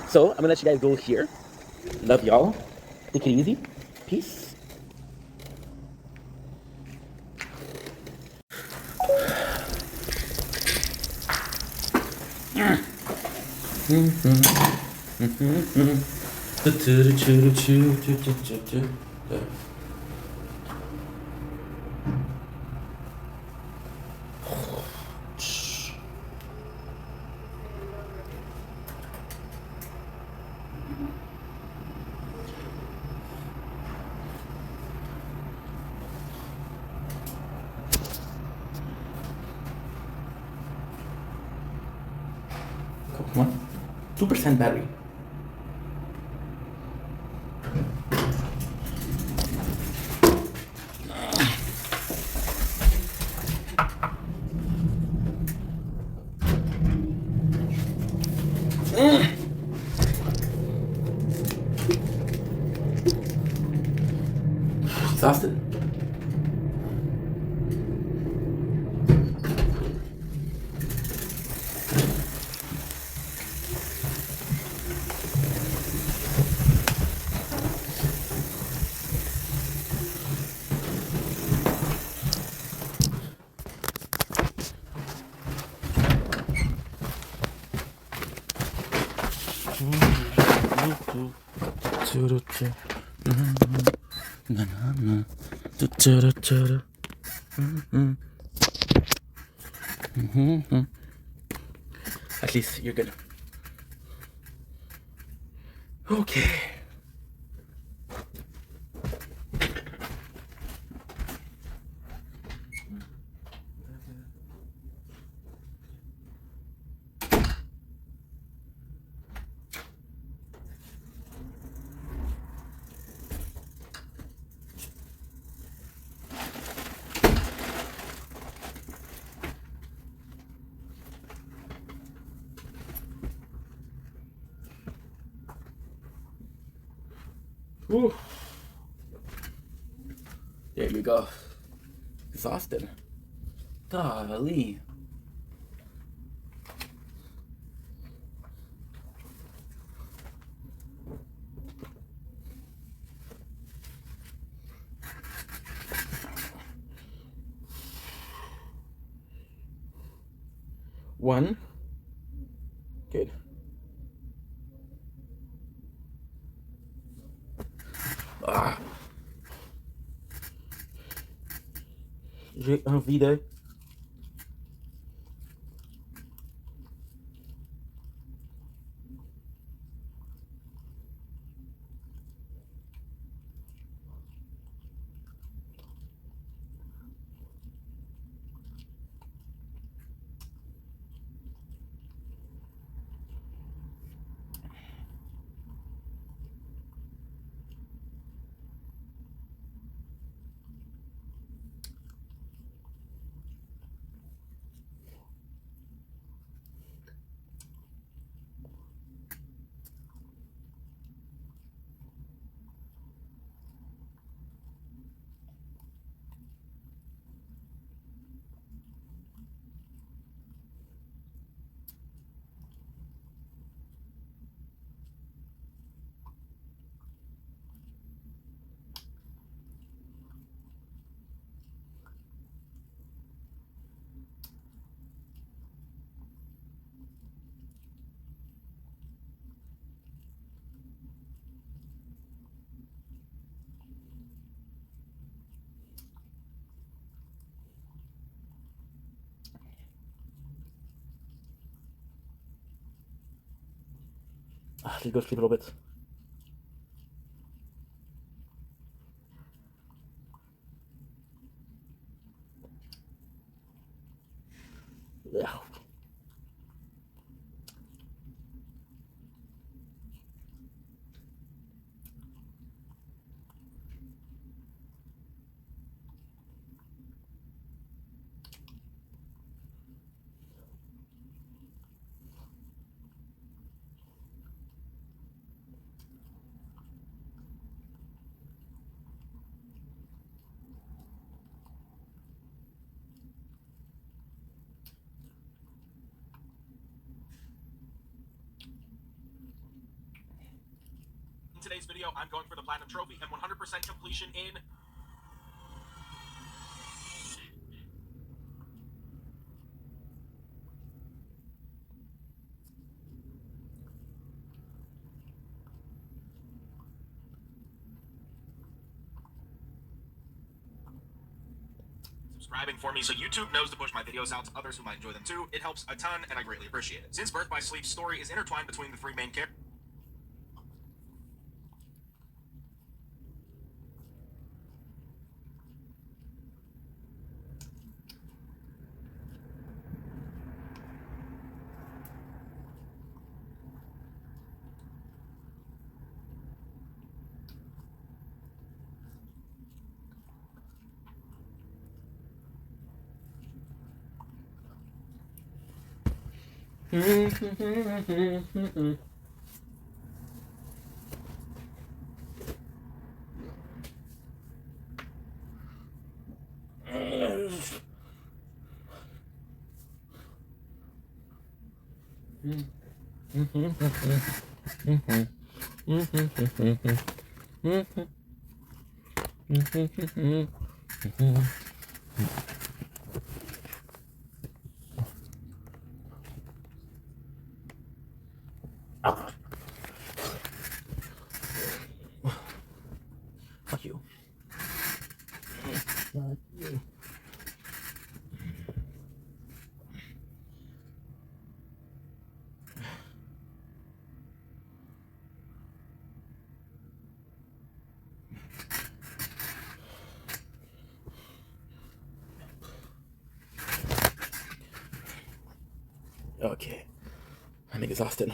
So, I'm gonna let you guys go here. Love y'all. Take it easy. Peace. Come on. 2% battery. Exhausted. At least you're good. Okay. Ooh. There you go. Exhausted. Golly. One. Good. Ah. J'ai envie de... Ah, let's go sleep a little bit. Yeah. In today's video, I'm going for the Platinum Trophy and 100% completion in... subscribing for me so YouTube knows to push my videos out to others who might enjoy them too. It helps a ton and I greatly appreciate it. Since Birth by Sleep's story is intertwined between the three main characters, Fuck you. Okay. I'm exhausted.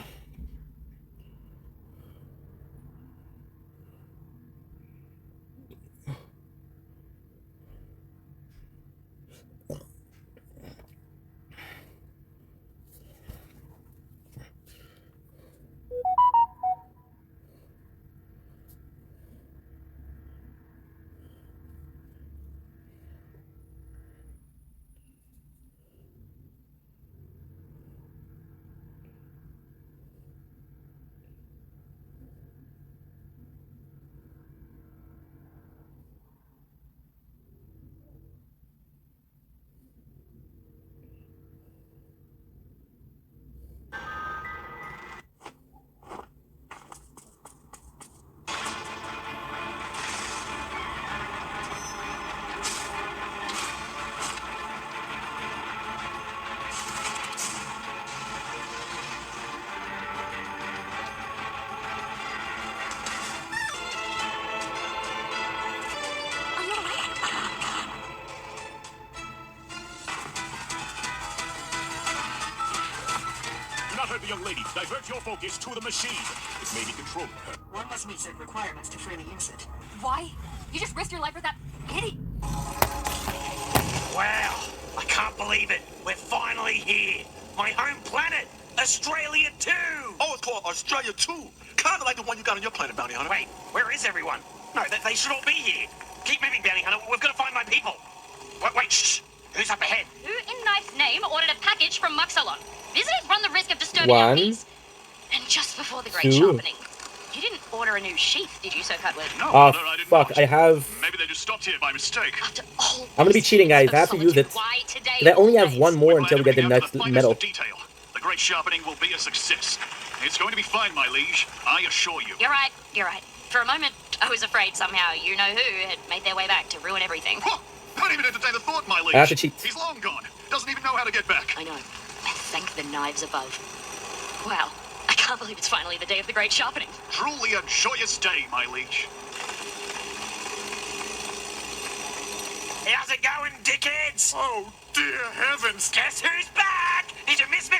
heard the young lady. Divert your focus to the machine. It may be controlling her. One must meet certain requirements to free the insect. Why? You just risked your life for that idiot. Wow, I can't believe it. We're finally here. My home planet, Australia 2. Oh, it's called Australia 2. Kind of like the one you got on your planet, Bounty Hunter. Wait, where is everyone? No, they should all be here. Keep moving, Bounty Hunter. We've got to find my people. Wait, shh. Who's up ahead? Who in knife's name ordered a package from Muxalon? Visitors run the risk of disturbing One, our peace. And just before the great two. sharpening. You didn't order a new sheath, did you, Sir Cudwood? No, Oh, no, I did fuck. not. I have... Maybe they just stopped here by mistake. After all I'm gonna be these cheating, guys. years I have of to use it. solitude, why today, But I only have always? one more We're until we get the planning next down to medal. finest detail. The great sharpening will be a success. It's going to be fine, my liege. I assure you. You're right. For a moment, I was afraid somehow you-know-who had made their way back to ruin everything. Huh, don't even entertain the thought, my liege. I have to cheat. He's long gone. Doesn't even know how to get back. I know. Thank the knives above. Wow. I can't believe it's finally the day of the great sharpening. Truly a joyous day, my liege. How's it going, dickheads? Oh, dear heavens. Guess who's back? Did you miss me?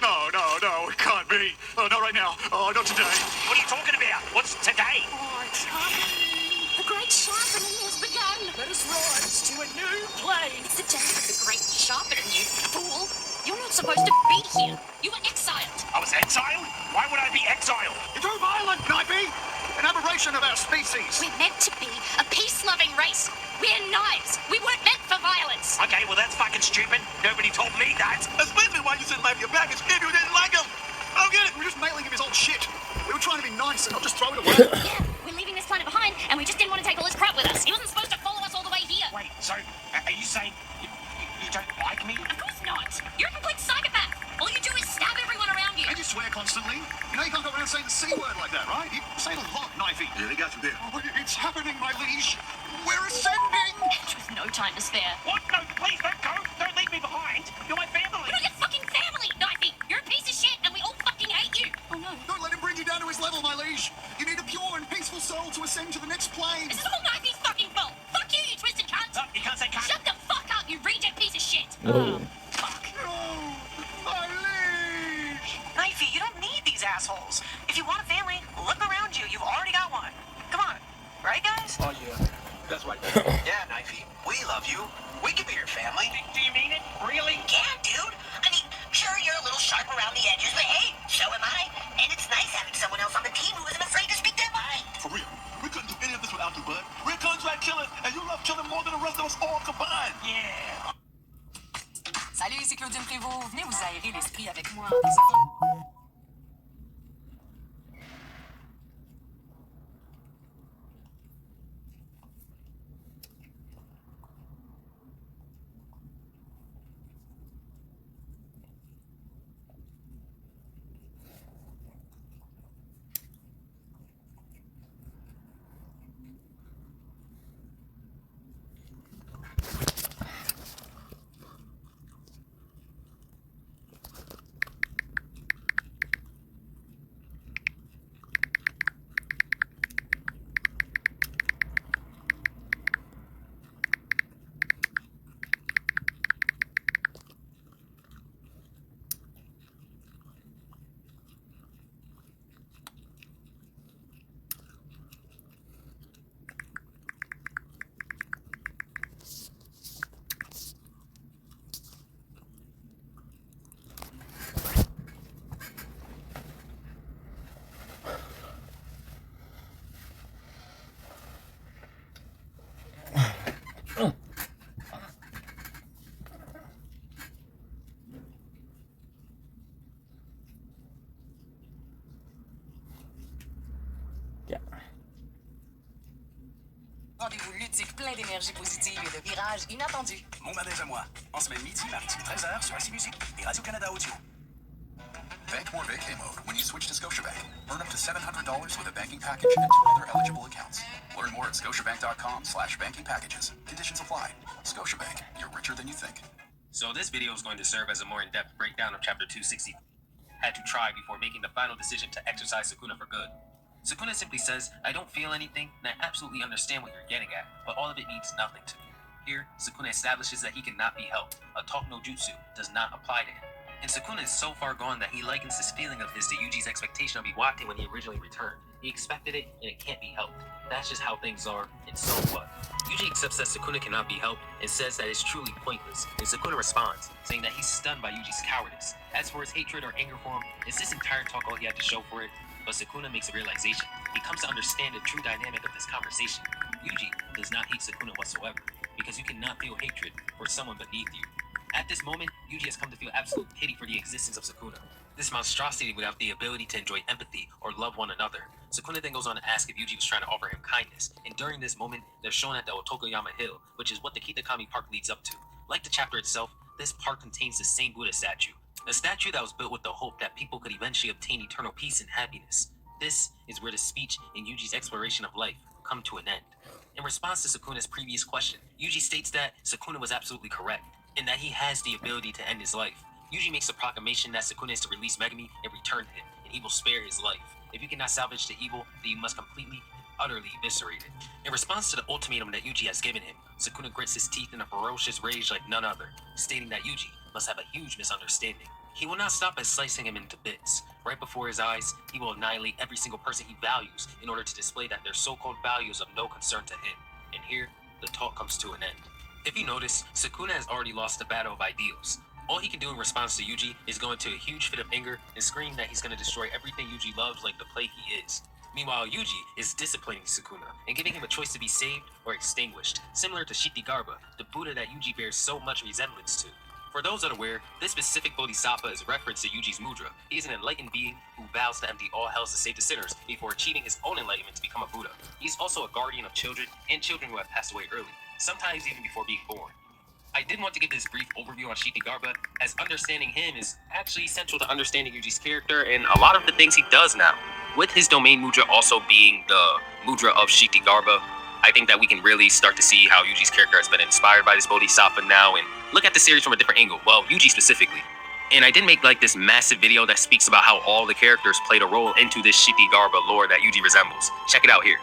No, it can't be. Oh, not right now. Oh, not today. What are you talking about? What's today? Oh, it's happening. The great sharpening has begun. Let us rise to a new plane. It's the day of the great sharpening, you fool. You're not supposed to be here. You were exiled. I was exiled? Why would I be exiled? You're too violent, Knifey. An aberration of our species. We're meant to be a peace-loving race. We're knives. We weren't meant for violence. Okay, well that's fucking stupid. Nobody told me that. Especially why you sent Knifey your package if you didn't like him. I don't get it. We're just mailing him his old shit. We were trying to be nice and not just throw it away. Yeah, we're leaving this planet behind, and we just didn't want to take all his crap with us. He wasn't supposed to follow us all the way here. Wait, so are you saying you don't like me? Of course not. You're a complete psychopath. All you do is stab everyone around you. And you swear constantly. You know you can't go around saying the C word like that, right? You say it a lot, Knifey. Yeah, they got you there. Oh, it's happening, my liege. We're ascending. With no time to spare. What? No, please don't go. Don't leave me behind. You're my family. We're not your fucking family, Knifey. You're a piece of shit, and we all fucking hate you. Oh no. Don't let him bring you down to his level, my liege. You need a pure and peaceful soul to ascend to the next plane. This is all Knifey's fucking fault. Fuck you, you twisted cunt. You can't say cunt. Shut the fuck up, you reject piece of shit. Oh. Fuck. Oh, my liege. Knifey, you don't need these assholes. If you want a family, look around you. You've already got one. Come on. Right, guys? Oh, yeah. That's right. Yeah, Knifey. We love you. We can be your family. Do you mean it? Really? Yeah, dude. I mean, sure, you're a little sharp around the edges, but hey, so am I. And it's nice having someone else on the team who isn't afraid to speak their mind. For real. We couldn't do any of this without you, bud. We're contract killers, and you love killing more than the rest of us all combined. Yeah. Salut, c'est Claudine Prévost. Venez vous aérer l'esprit avec moi. Rendez-vous ludique plein d'énergie positive et de virages inattendus. Mon manège à moi. En semaine midi, mardi, 13h sur IC Musique et Radio-Canada Audio. Bank More Vacay mode when you switch to Scotiabank. Earn up to $700 with a banking package and 2 other eligible accounts. Learn more at scotiabank.com/banking packages. Conditions apply. Scotiabank, you're richer than you think. So this video is going to serve as a more in-depth breakdown of Chapter 260. Had to try before making the final decision to exercise Sukuna for good. Sukuna simply says, I don't feel anything, and I absolutely understand what you're getting at, but all of it means nothing to me. Here, Sukuna establishes that he cannot be helped. A talk no jutsu does not apply to him. And Sukuna is so far gone that he likens this feeling of his to Yuji's expectation of Iwate when he originally returned. He expected it, and it can't be helped. That's just how things are, and so what? Yuji accepts that Sukuna cannot be helped and says that it's truly pointless, and Sukuna responds, saying that he's stunned by Yuji's cowardice. As for his hatred or anger for him, is this entire talk all he had to show for it? But Sukuna makes a realization. He comes to understand the true dynamic of this conversation. Yuji does not hate Sukuna whatsoever, because you cannot feel hatred for someone beneath you. At this moment, Yuji has come to feel absolute pity for the existence of Sukuna. This monstrosity without the ability to enjoy empathy or love one another. Sukuna then goes on to ask if Yuji was trying to offer him kindness, and during this moment, they're shown at the Otokoyama Hill, which is what the Kitakami Park leads up to. Like the chapter itself, this park contains the same Buddha statue. A statue that was built with the hope that people could eventually obtain eternal peace and happiness. This is where the speech in Yuji's exploration of life come to an end. In response to Sukuna's previous question, Yuji states that Sukuna was absolutely correct, and that he has the ability to end his life. Yuji makes a proclamation that Sukuna is to release Megumi and return him, and he will spare his life. If you cannot salvage the evil, then you must completely, utterly eviscerate it. In response to the ultimatum that Yuji has given him, Sukuna grits his teeth in a ferocious rage like none other, stating that Yuji must have a huge misunderstanding. He will not stop at slicing him into bits. Right before his eyes, he will annihilate every single person he values in order to display that their so-called values of no concern to him. And here, the talk comes to an end. If you notice, Sukuna has already lost the battle of ideals. All he can do in response to Yuji is go into a huge fit of anger and scream that he's going to destroy everything Yuji loves like the plague he is. Meanwhile, Yuji is disciplining Sukuna and giving him a choice to be saved or extinguished, similar to Shittigarbha, the Buddha that Yuji bears so much resemblance to. For those unaware, this specific bodhisattva is a reference to Yuji's mudra. He is an enlightened being who vows to empty all hells to save the sinners before achieving his own enlightenment to become a Buddha. He's also a guardian of children and children who have passed away early, sometimes even before being born. I did want to give this brief overview on Shittigarbha, as understanding him is actually essential to understanding Yuji's character and a lot of the things he does now. With his domain mudra also being the mudra of Shittigarbha, I think that we can really start to see how Yuji's character has been inspired by this bodhisattva now and look at the series from a different angle, well, Yuji specifically. And I did make like this massive video that speaks about how all the characters played a role into this Shittigarbha lore that Yuji resembles. Check it out here.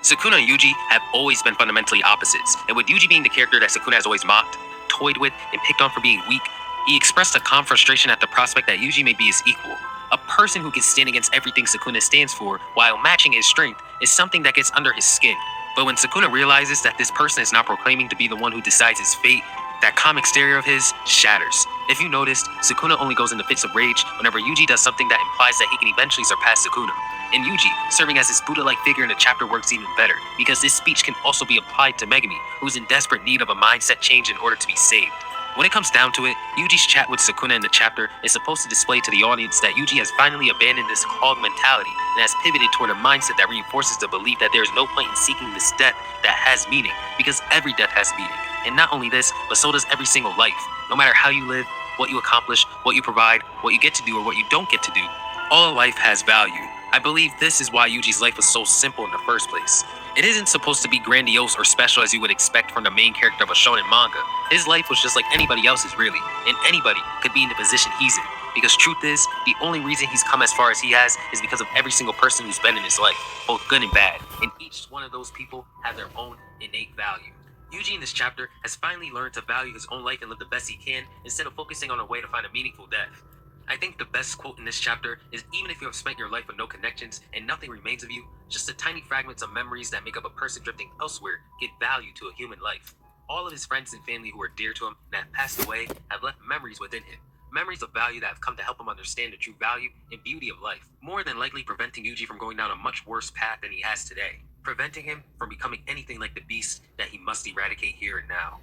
Sukuna and Yuji have always been fundamentally opposites, and with Yuji being the character that Sukuna has always mocked, toyed with, and picked on for being weak, he expressed a calm frustration at the prospect that Yuji may be his equal. A person who can stand against everything Sukuna stands for while matching his strength is something that gets under his skin. But when Sukuna realizes that this person is not proclaiming to be the one who decides his fate, that calm exterior of his shatters. If you noticed, Sukuna only goes into fits of rage whenever Yuji does something that implies that he can eventually surpass Sukuna. And Yuji, serving as this Buddha-like figure in the chapter, works even better, because this speech can also be applied to Megumi, who is in desperate need of a mindset change in order to be saved. When it comes down to it, Yuji's chat with Sukuna in the chapter is supposed to display to the audience that Yuji has finally abandoned this hog mentality and has pivoted toward a mindset that reinforces the belief that there is no point in seeking this death that has meaning, because every death has meaning. And not only this, but so does every single life. No matter how you live, what you accomplish, what you provide, what you get to do, or what you don't get to do, all life has value. I believe this is why Yuji's life was so simple in the first place. It isn't supposed to be grandiose or special as you would expect from the main character of a shonen manga. His life was just like anybody else's really, and anybody could be in the position he's in. Because truth is, the only reason he's come as far as he has is because of every single person who's been in his life, both good and bad. And each one of those people have their own innate value. Yuji in this chapter has finally learned to value his own life and live the best he can instead of focusing on a way to find a meaningful death. I think the best quote in this chapter is, even if you have spent your life with no connections and nothing remains of you, just the tiny fragments of memories that make up a person drifting elsewhere give value to a human life. All of his friends and family who are dear to him and have passed away have left memories within him. Memories of value that have come to help him understand the true value and beauty of life, more than likely preventing Yuji from going down a much worse path than he has today, preventing him from becoming anything like the beast that he must eradicate here and now.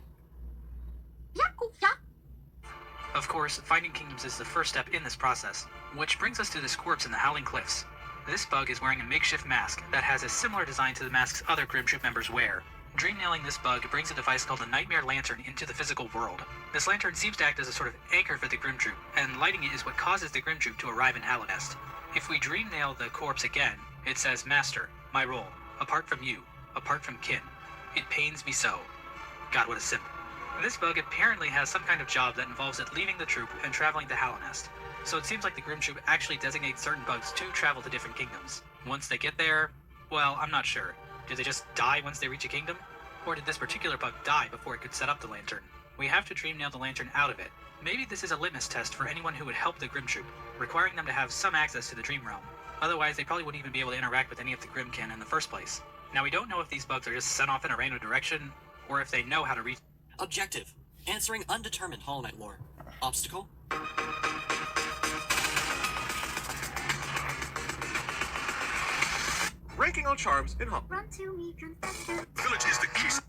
Of course, finding kingdoms is the first step in this process, which brings us to this corpse in the Howling Cliffs. This bug is wearing a makeshift mask that has a similar design to the masks other Grim Troop members wear. Dream nailing this bug brings a device called a Nightmare Lantern into the physical world. This lantern seems to act as a sort of anchor for the Grim Troop, and lighting it is what causes the Grim Troop to arrive in Hallownest. If we dream nail the corpse again, it says, "Master, my role, apart from you, apart from kin. It pains me so." God, what a symbol. This bug apparently has some kind of job that involves it leaving the troop and traveling to Hallownest. So it seems like the Grim Troop actually designates certain bugs to travel to different kingdoms. Once they get there, well, I'm not sure. Do they just die once they reach a kingdom? Or did this particular bug die before it could set up the lantern? We have to dream nail the lantern out of it. Maybe this is a litmus test for anyone who would help the Grim Troop, requiring them to have some access to the dream realm. Otherwise, they probably wouldn't even be able to interact with any of the Grimkin in the first place. Now, we don't know if these bugs are just sent off in a random direction, or if they know how to reach. Objective: answering undetermined Hollow Knight lore. Obstacle? Ranking on charms in Hum. Run to me, confessor. Village is the key.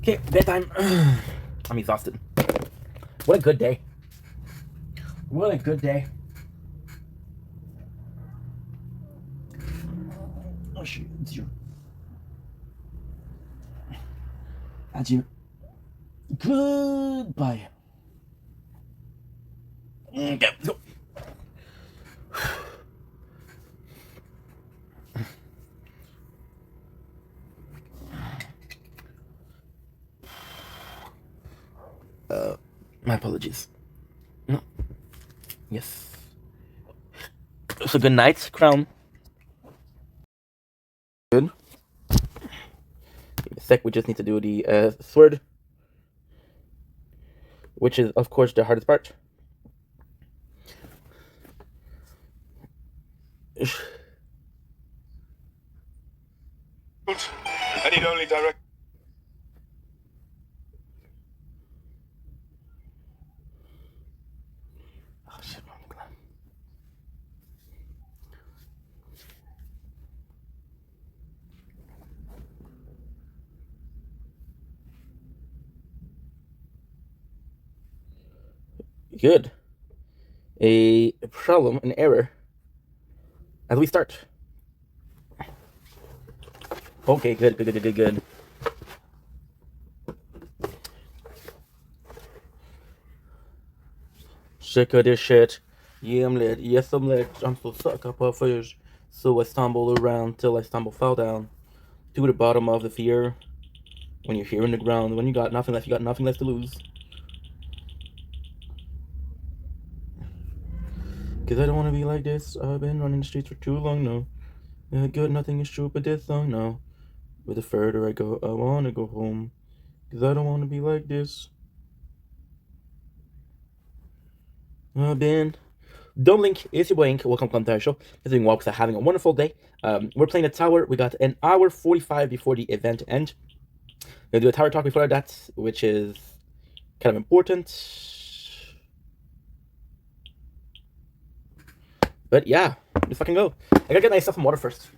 Okay, bedtime. I'm exhausted. What a good day. What a good day. Oh shit, adieu. Adieu. Goodbye. Okay, let's go. My apologies. No. Yes. So good night, Crown. Good. Give me a sec, we just need to do the sword. Which is, of course, the hardest part. I need only direct. Oh shit, I'm glad. Good. A problem, an error. As we start. Okay, good. Sick of this shit. Yeah, I'm lit. Yes, I'm lit. I'm so suck up off fish. So I stumble around till I fell down to the bottom of the fear. When you're here in the ground, when you got nothing left, you got nothing left to lose. Cause I don't wanna be like this. I've been running the streets for too long now. Good, nothing is true but this song now. But the further I go, I wanna go home. Cause I don't wanna be like this. I've been Don't Link, it's your boy Ink. Welcome to the show. This is Walks are having a wonderful day. We're playing a tower. We got an hour 45 before the event ends. We're gonna do a tower talk before that, which is kind of important. But yeah, let's fucking go. I gotta get myself some water first.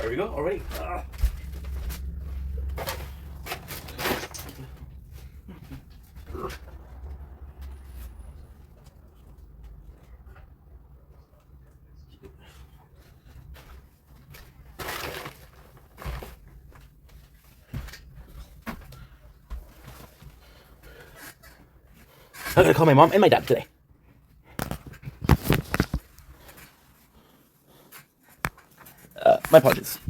There we go, already. I'm gonna call my mom and my dad today. My apologies.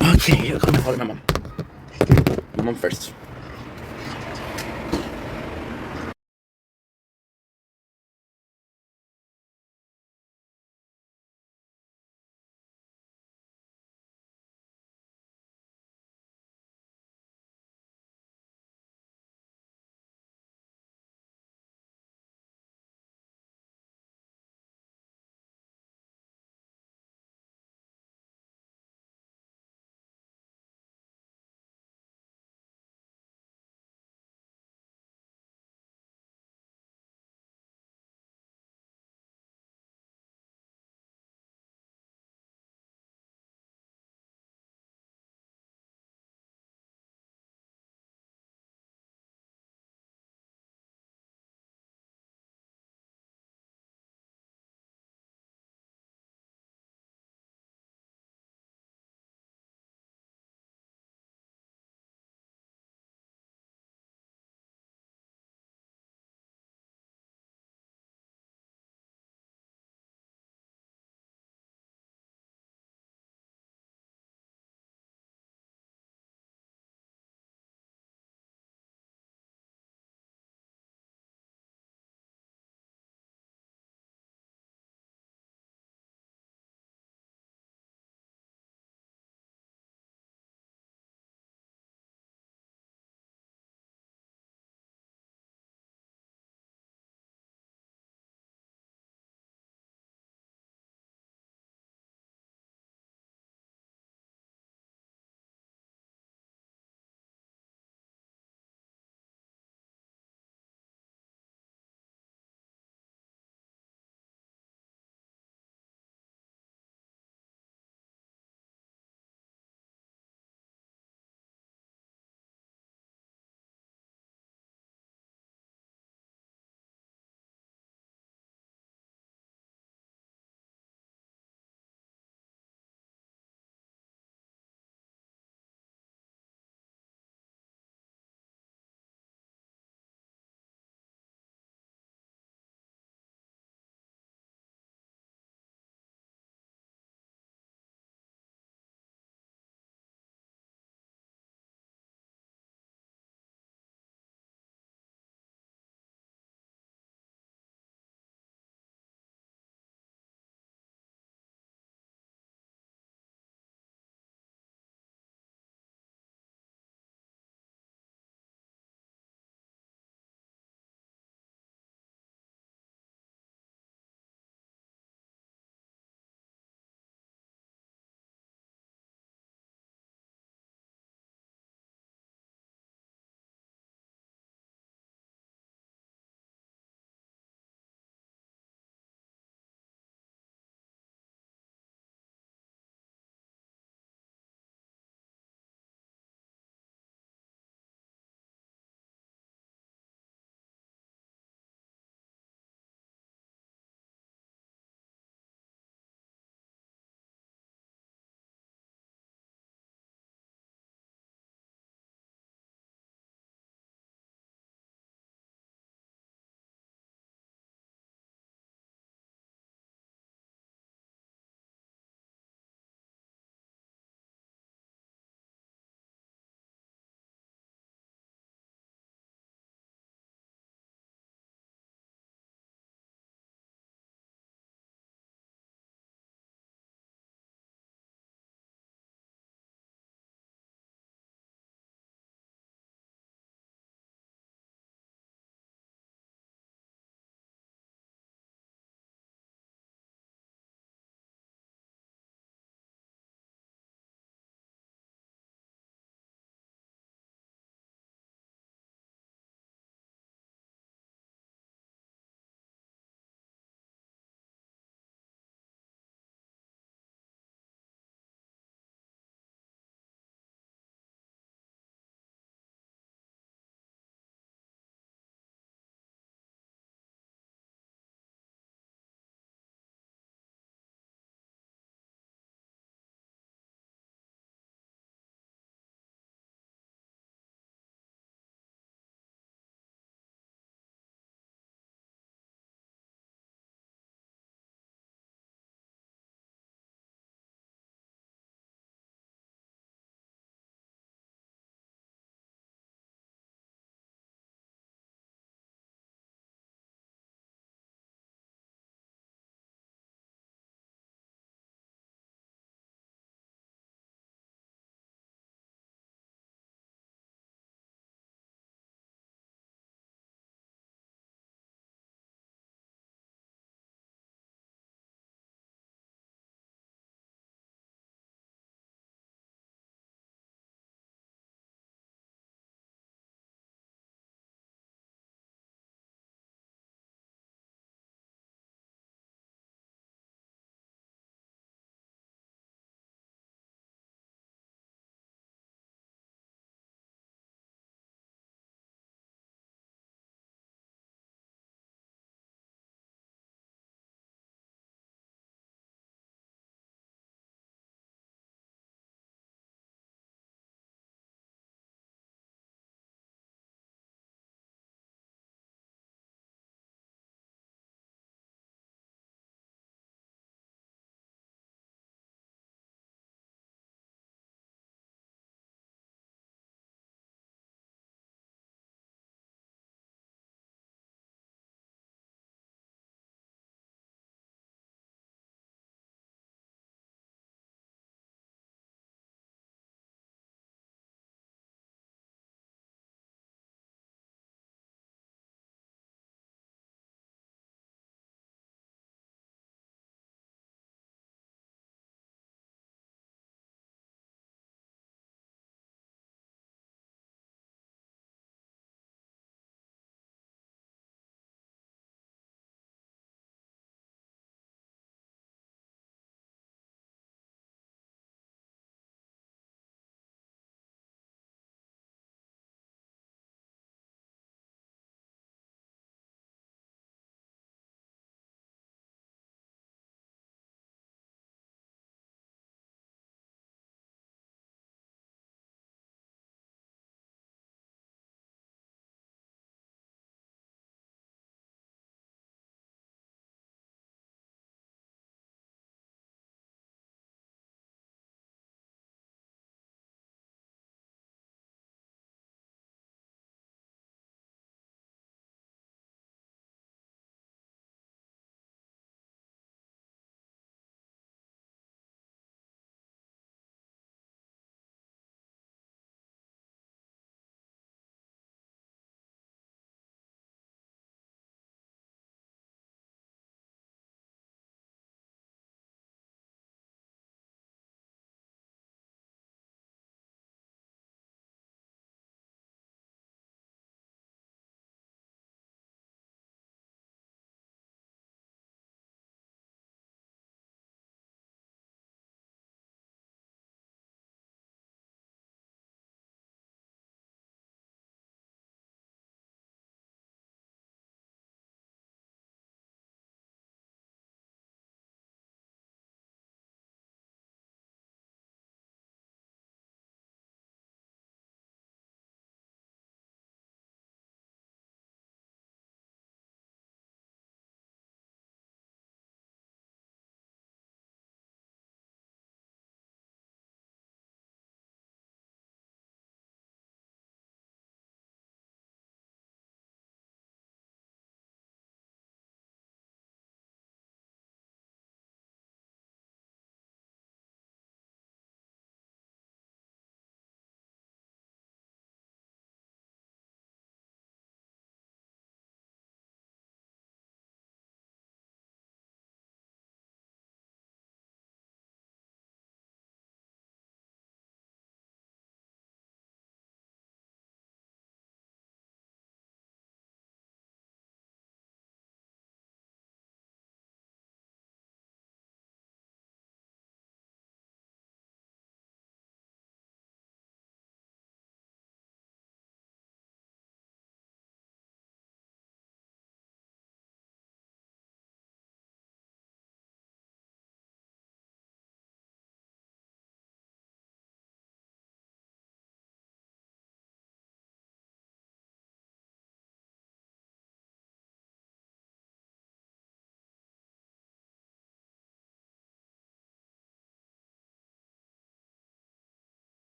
Okay, I'll call my father and my mom. My mom first.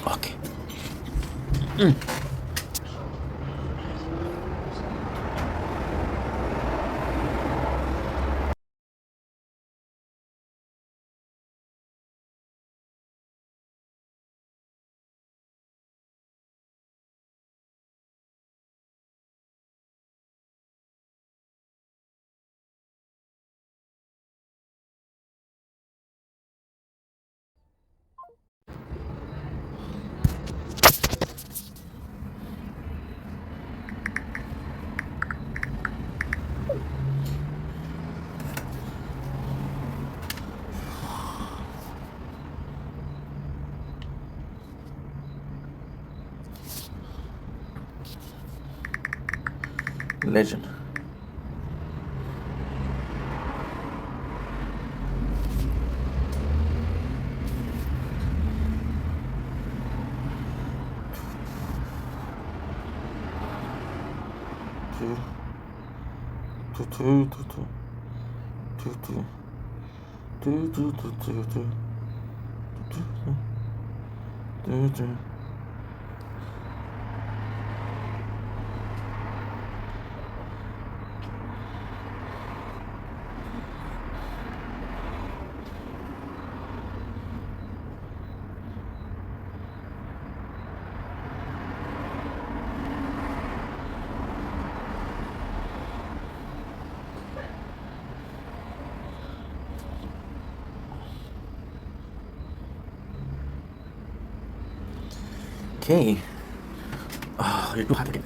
Okay. Legend. Okay. Oh, you're too hot again.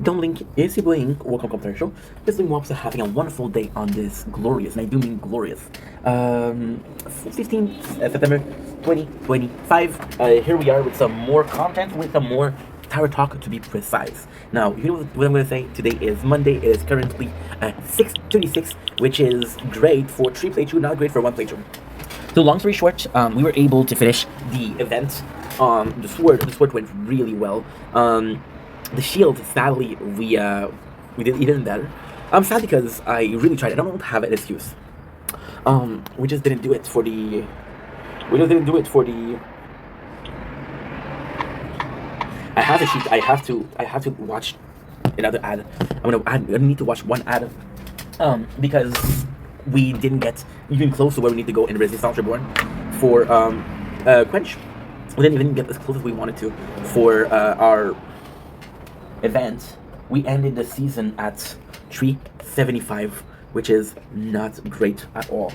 Domlink is Sibling, welcome to the show. This week we're having a wonderful day on this glorious, and I do mean glorious, 15th September 2025. Here we are with some more content, with some more Tower Talk to be precise. Now, you know what I'm going to say? Today is Monday. It is currently 6:36, which is great for 3 playthrough, not great for 1 playthrough. So long story short, we were able to finish the event. The sword went really well. The shield, sadly, we did even better. I'm sad because I really tried. I don't have an excuse. We just didn't do it for the. I have a sheet. I have to watch another ad. I'm gonna need to watch one ad. Because we didn't get even close to where we need to go in Resistance Reborn for Quench. We didn't even get as close as we wanted to for our event. We ended the season at 375, which is not great at all.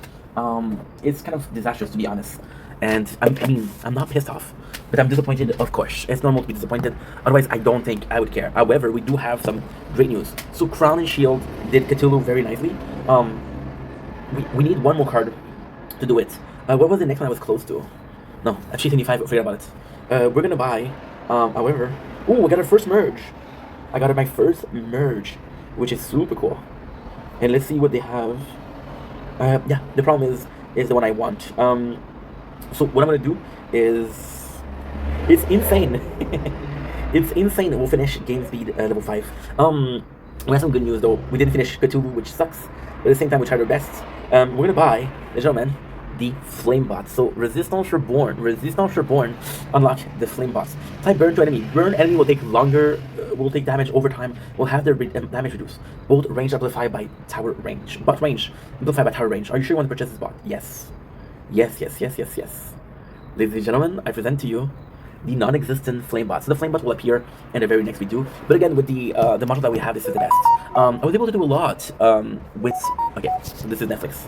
It's kind of disastrous, to be honest. And I'm not pissed off, but I'm disappointed, of course. It's normal to be disappointed. Otherwise, I don't think I would care. However, we do have some great news. So Crown and Shield did Cthulhu very nicely. We need one more card to do it. What was the next one I was close to? No, at 375, forget about it. We're gonna buy, however... Ooh, I got our first merge. I got my first merge, which is super cool. And let's see what they have. Yeah, the problem is the one I want. So what I'm gonna do is... It's insane. It's insane. We'll finish game speed level 5. We have some good news though. We didn't finish Cthulhu, which sucks. But at the same time, we tried our best. We're gonna buy, ladies and gentlemen, the Flame Bots. So Resistance Reborn, unlock the Flame Bots. Type burn to enemy. Burn enemy will take longer, will take damage over time, will have their damage reduced. Both range amplified by tower range. Bot range amplified by tower range. Are you sure you want to purchase this bot? Yes. Yes. Ladies and gentlemen, I present to you the non-existent Flame Bots. So the Flame Bots will appear in the very next video. But again, with the model that we have, this is the best. I was able to do a lot with... Okay, so this is Netflix.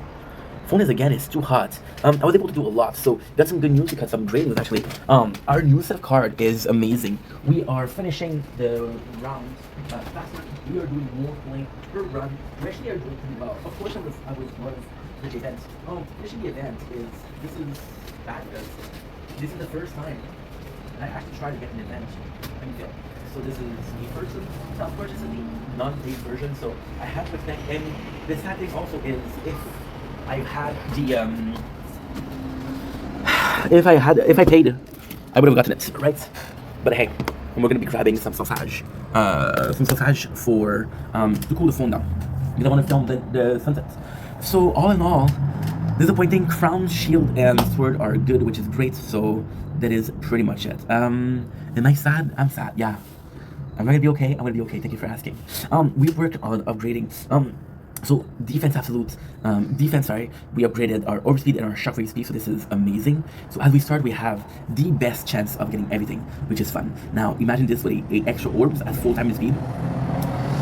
Phone is too hot. I was able to do a lot, so got some good news because some great news actually. Our new set of card is amazing. We are finishing the round faster. We are doing more playing per run. We actually are doing pretty well. Of course, I was the event. Finishing the event this is bad because this is the first time I actually tried to get an event and failed. So this is the first, of course, this is the non-paid version. So I have to thank, and the sad thing also is if I had the if I paid I would have gotten it, right? But hey, we're gonna be grabbing some sausage for to cool the phone down. Because I want to film the sunset. So all in all, disappointing. Crown, shield, and sword are good, which is great. So that is pretty much it. Am I sad? I'm sad. Yeah. I'm gonna be okay. I'm gonna be okay. Thank you for asking. We worked on upgrading. So defense absolute. We upgraded our orb speed and our shockwave speed. So this is amazing. So as we start, we have the best chance of getting everything, which is fun. Now imagine this with a extra orbs at full time speed.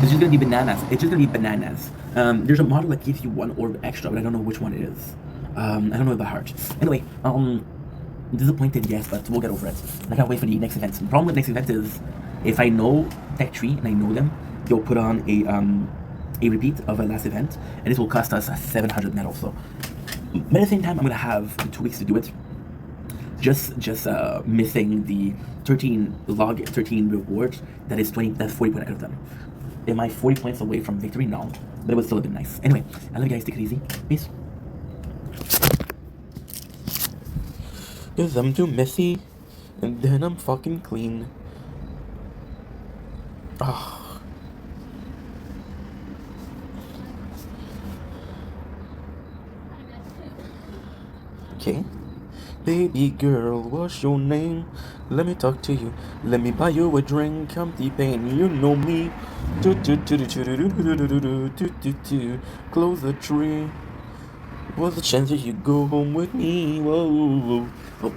It's just gonna be bananas. It's just gonna be bananas. There's a model that gives you one orb extra, but I don't know which one it is. I don't know it by heart. Anyway, disappointed, yes, but we'll get over it. I can't wait for the next event. The problem with next event is, if I know Tech Tree and I know them, they'll put on a repeat of a last event, and this will cost us 700 metal. So, but at the same time, I'm gonna have 2 weeks to do it. Just missing the 13 rewards. That's 40 points out of them. Am I 40 points away from victory? No, but it would still have been nice. Anyway, I love you guys. Take it easy. Peace. Cause I'm too messy, and then I'm fucking clean. Ah. Okay. Baby girl, what's your name? Let me talk to you. Let me buy you a drink. I'm T-Pain, you know me. Close the tree. What's the chance that you go home with me? Whoa, whoa, whoa.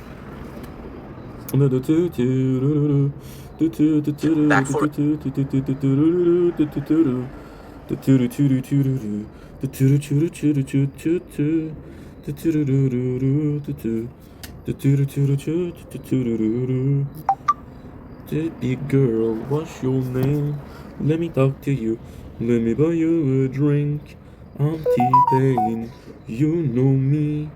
Baby girl, what's your name? Let me talk to you. Let me buy you a drink. I'm T-Pain, you know me.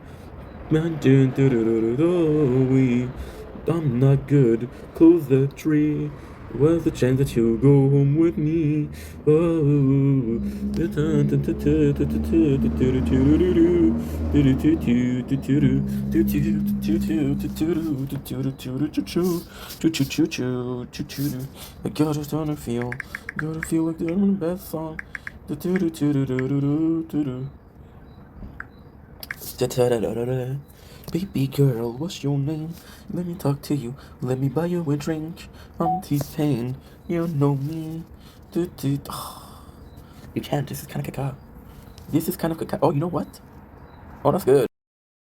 I'm not good. Close that tree. What's the chance that you'll go home with me? I gotta start to feel like they're the best song. Baby girl, what's your name? Let me talk to you. Let me buy you a drink. I'm T-Pain, you know me. You can't. This is kind of caca. Oh, you know what? Oh, that's good.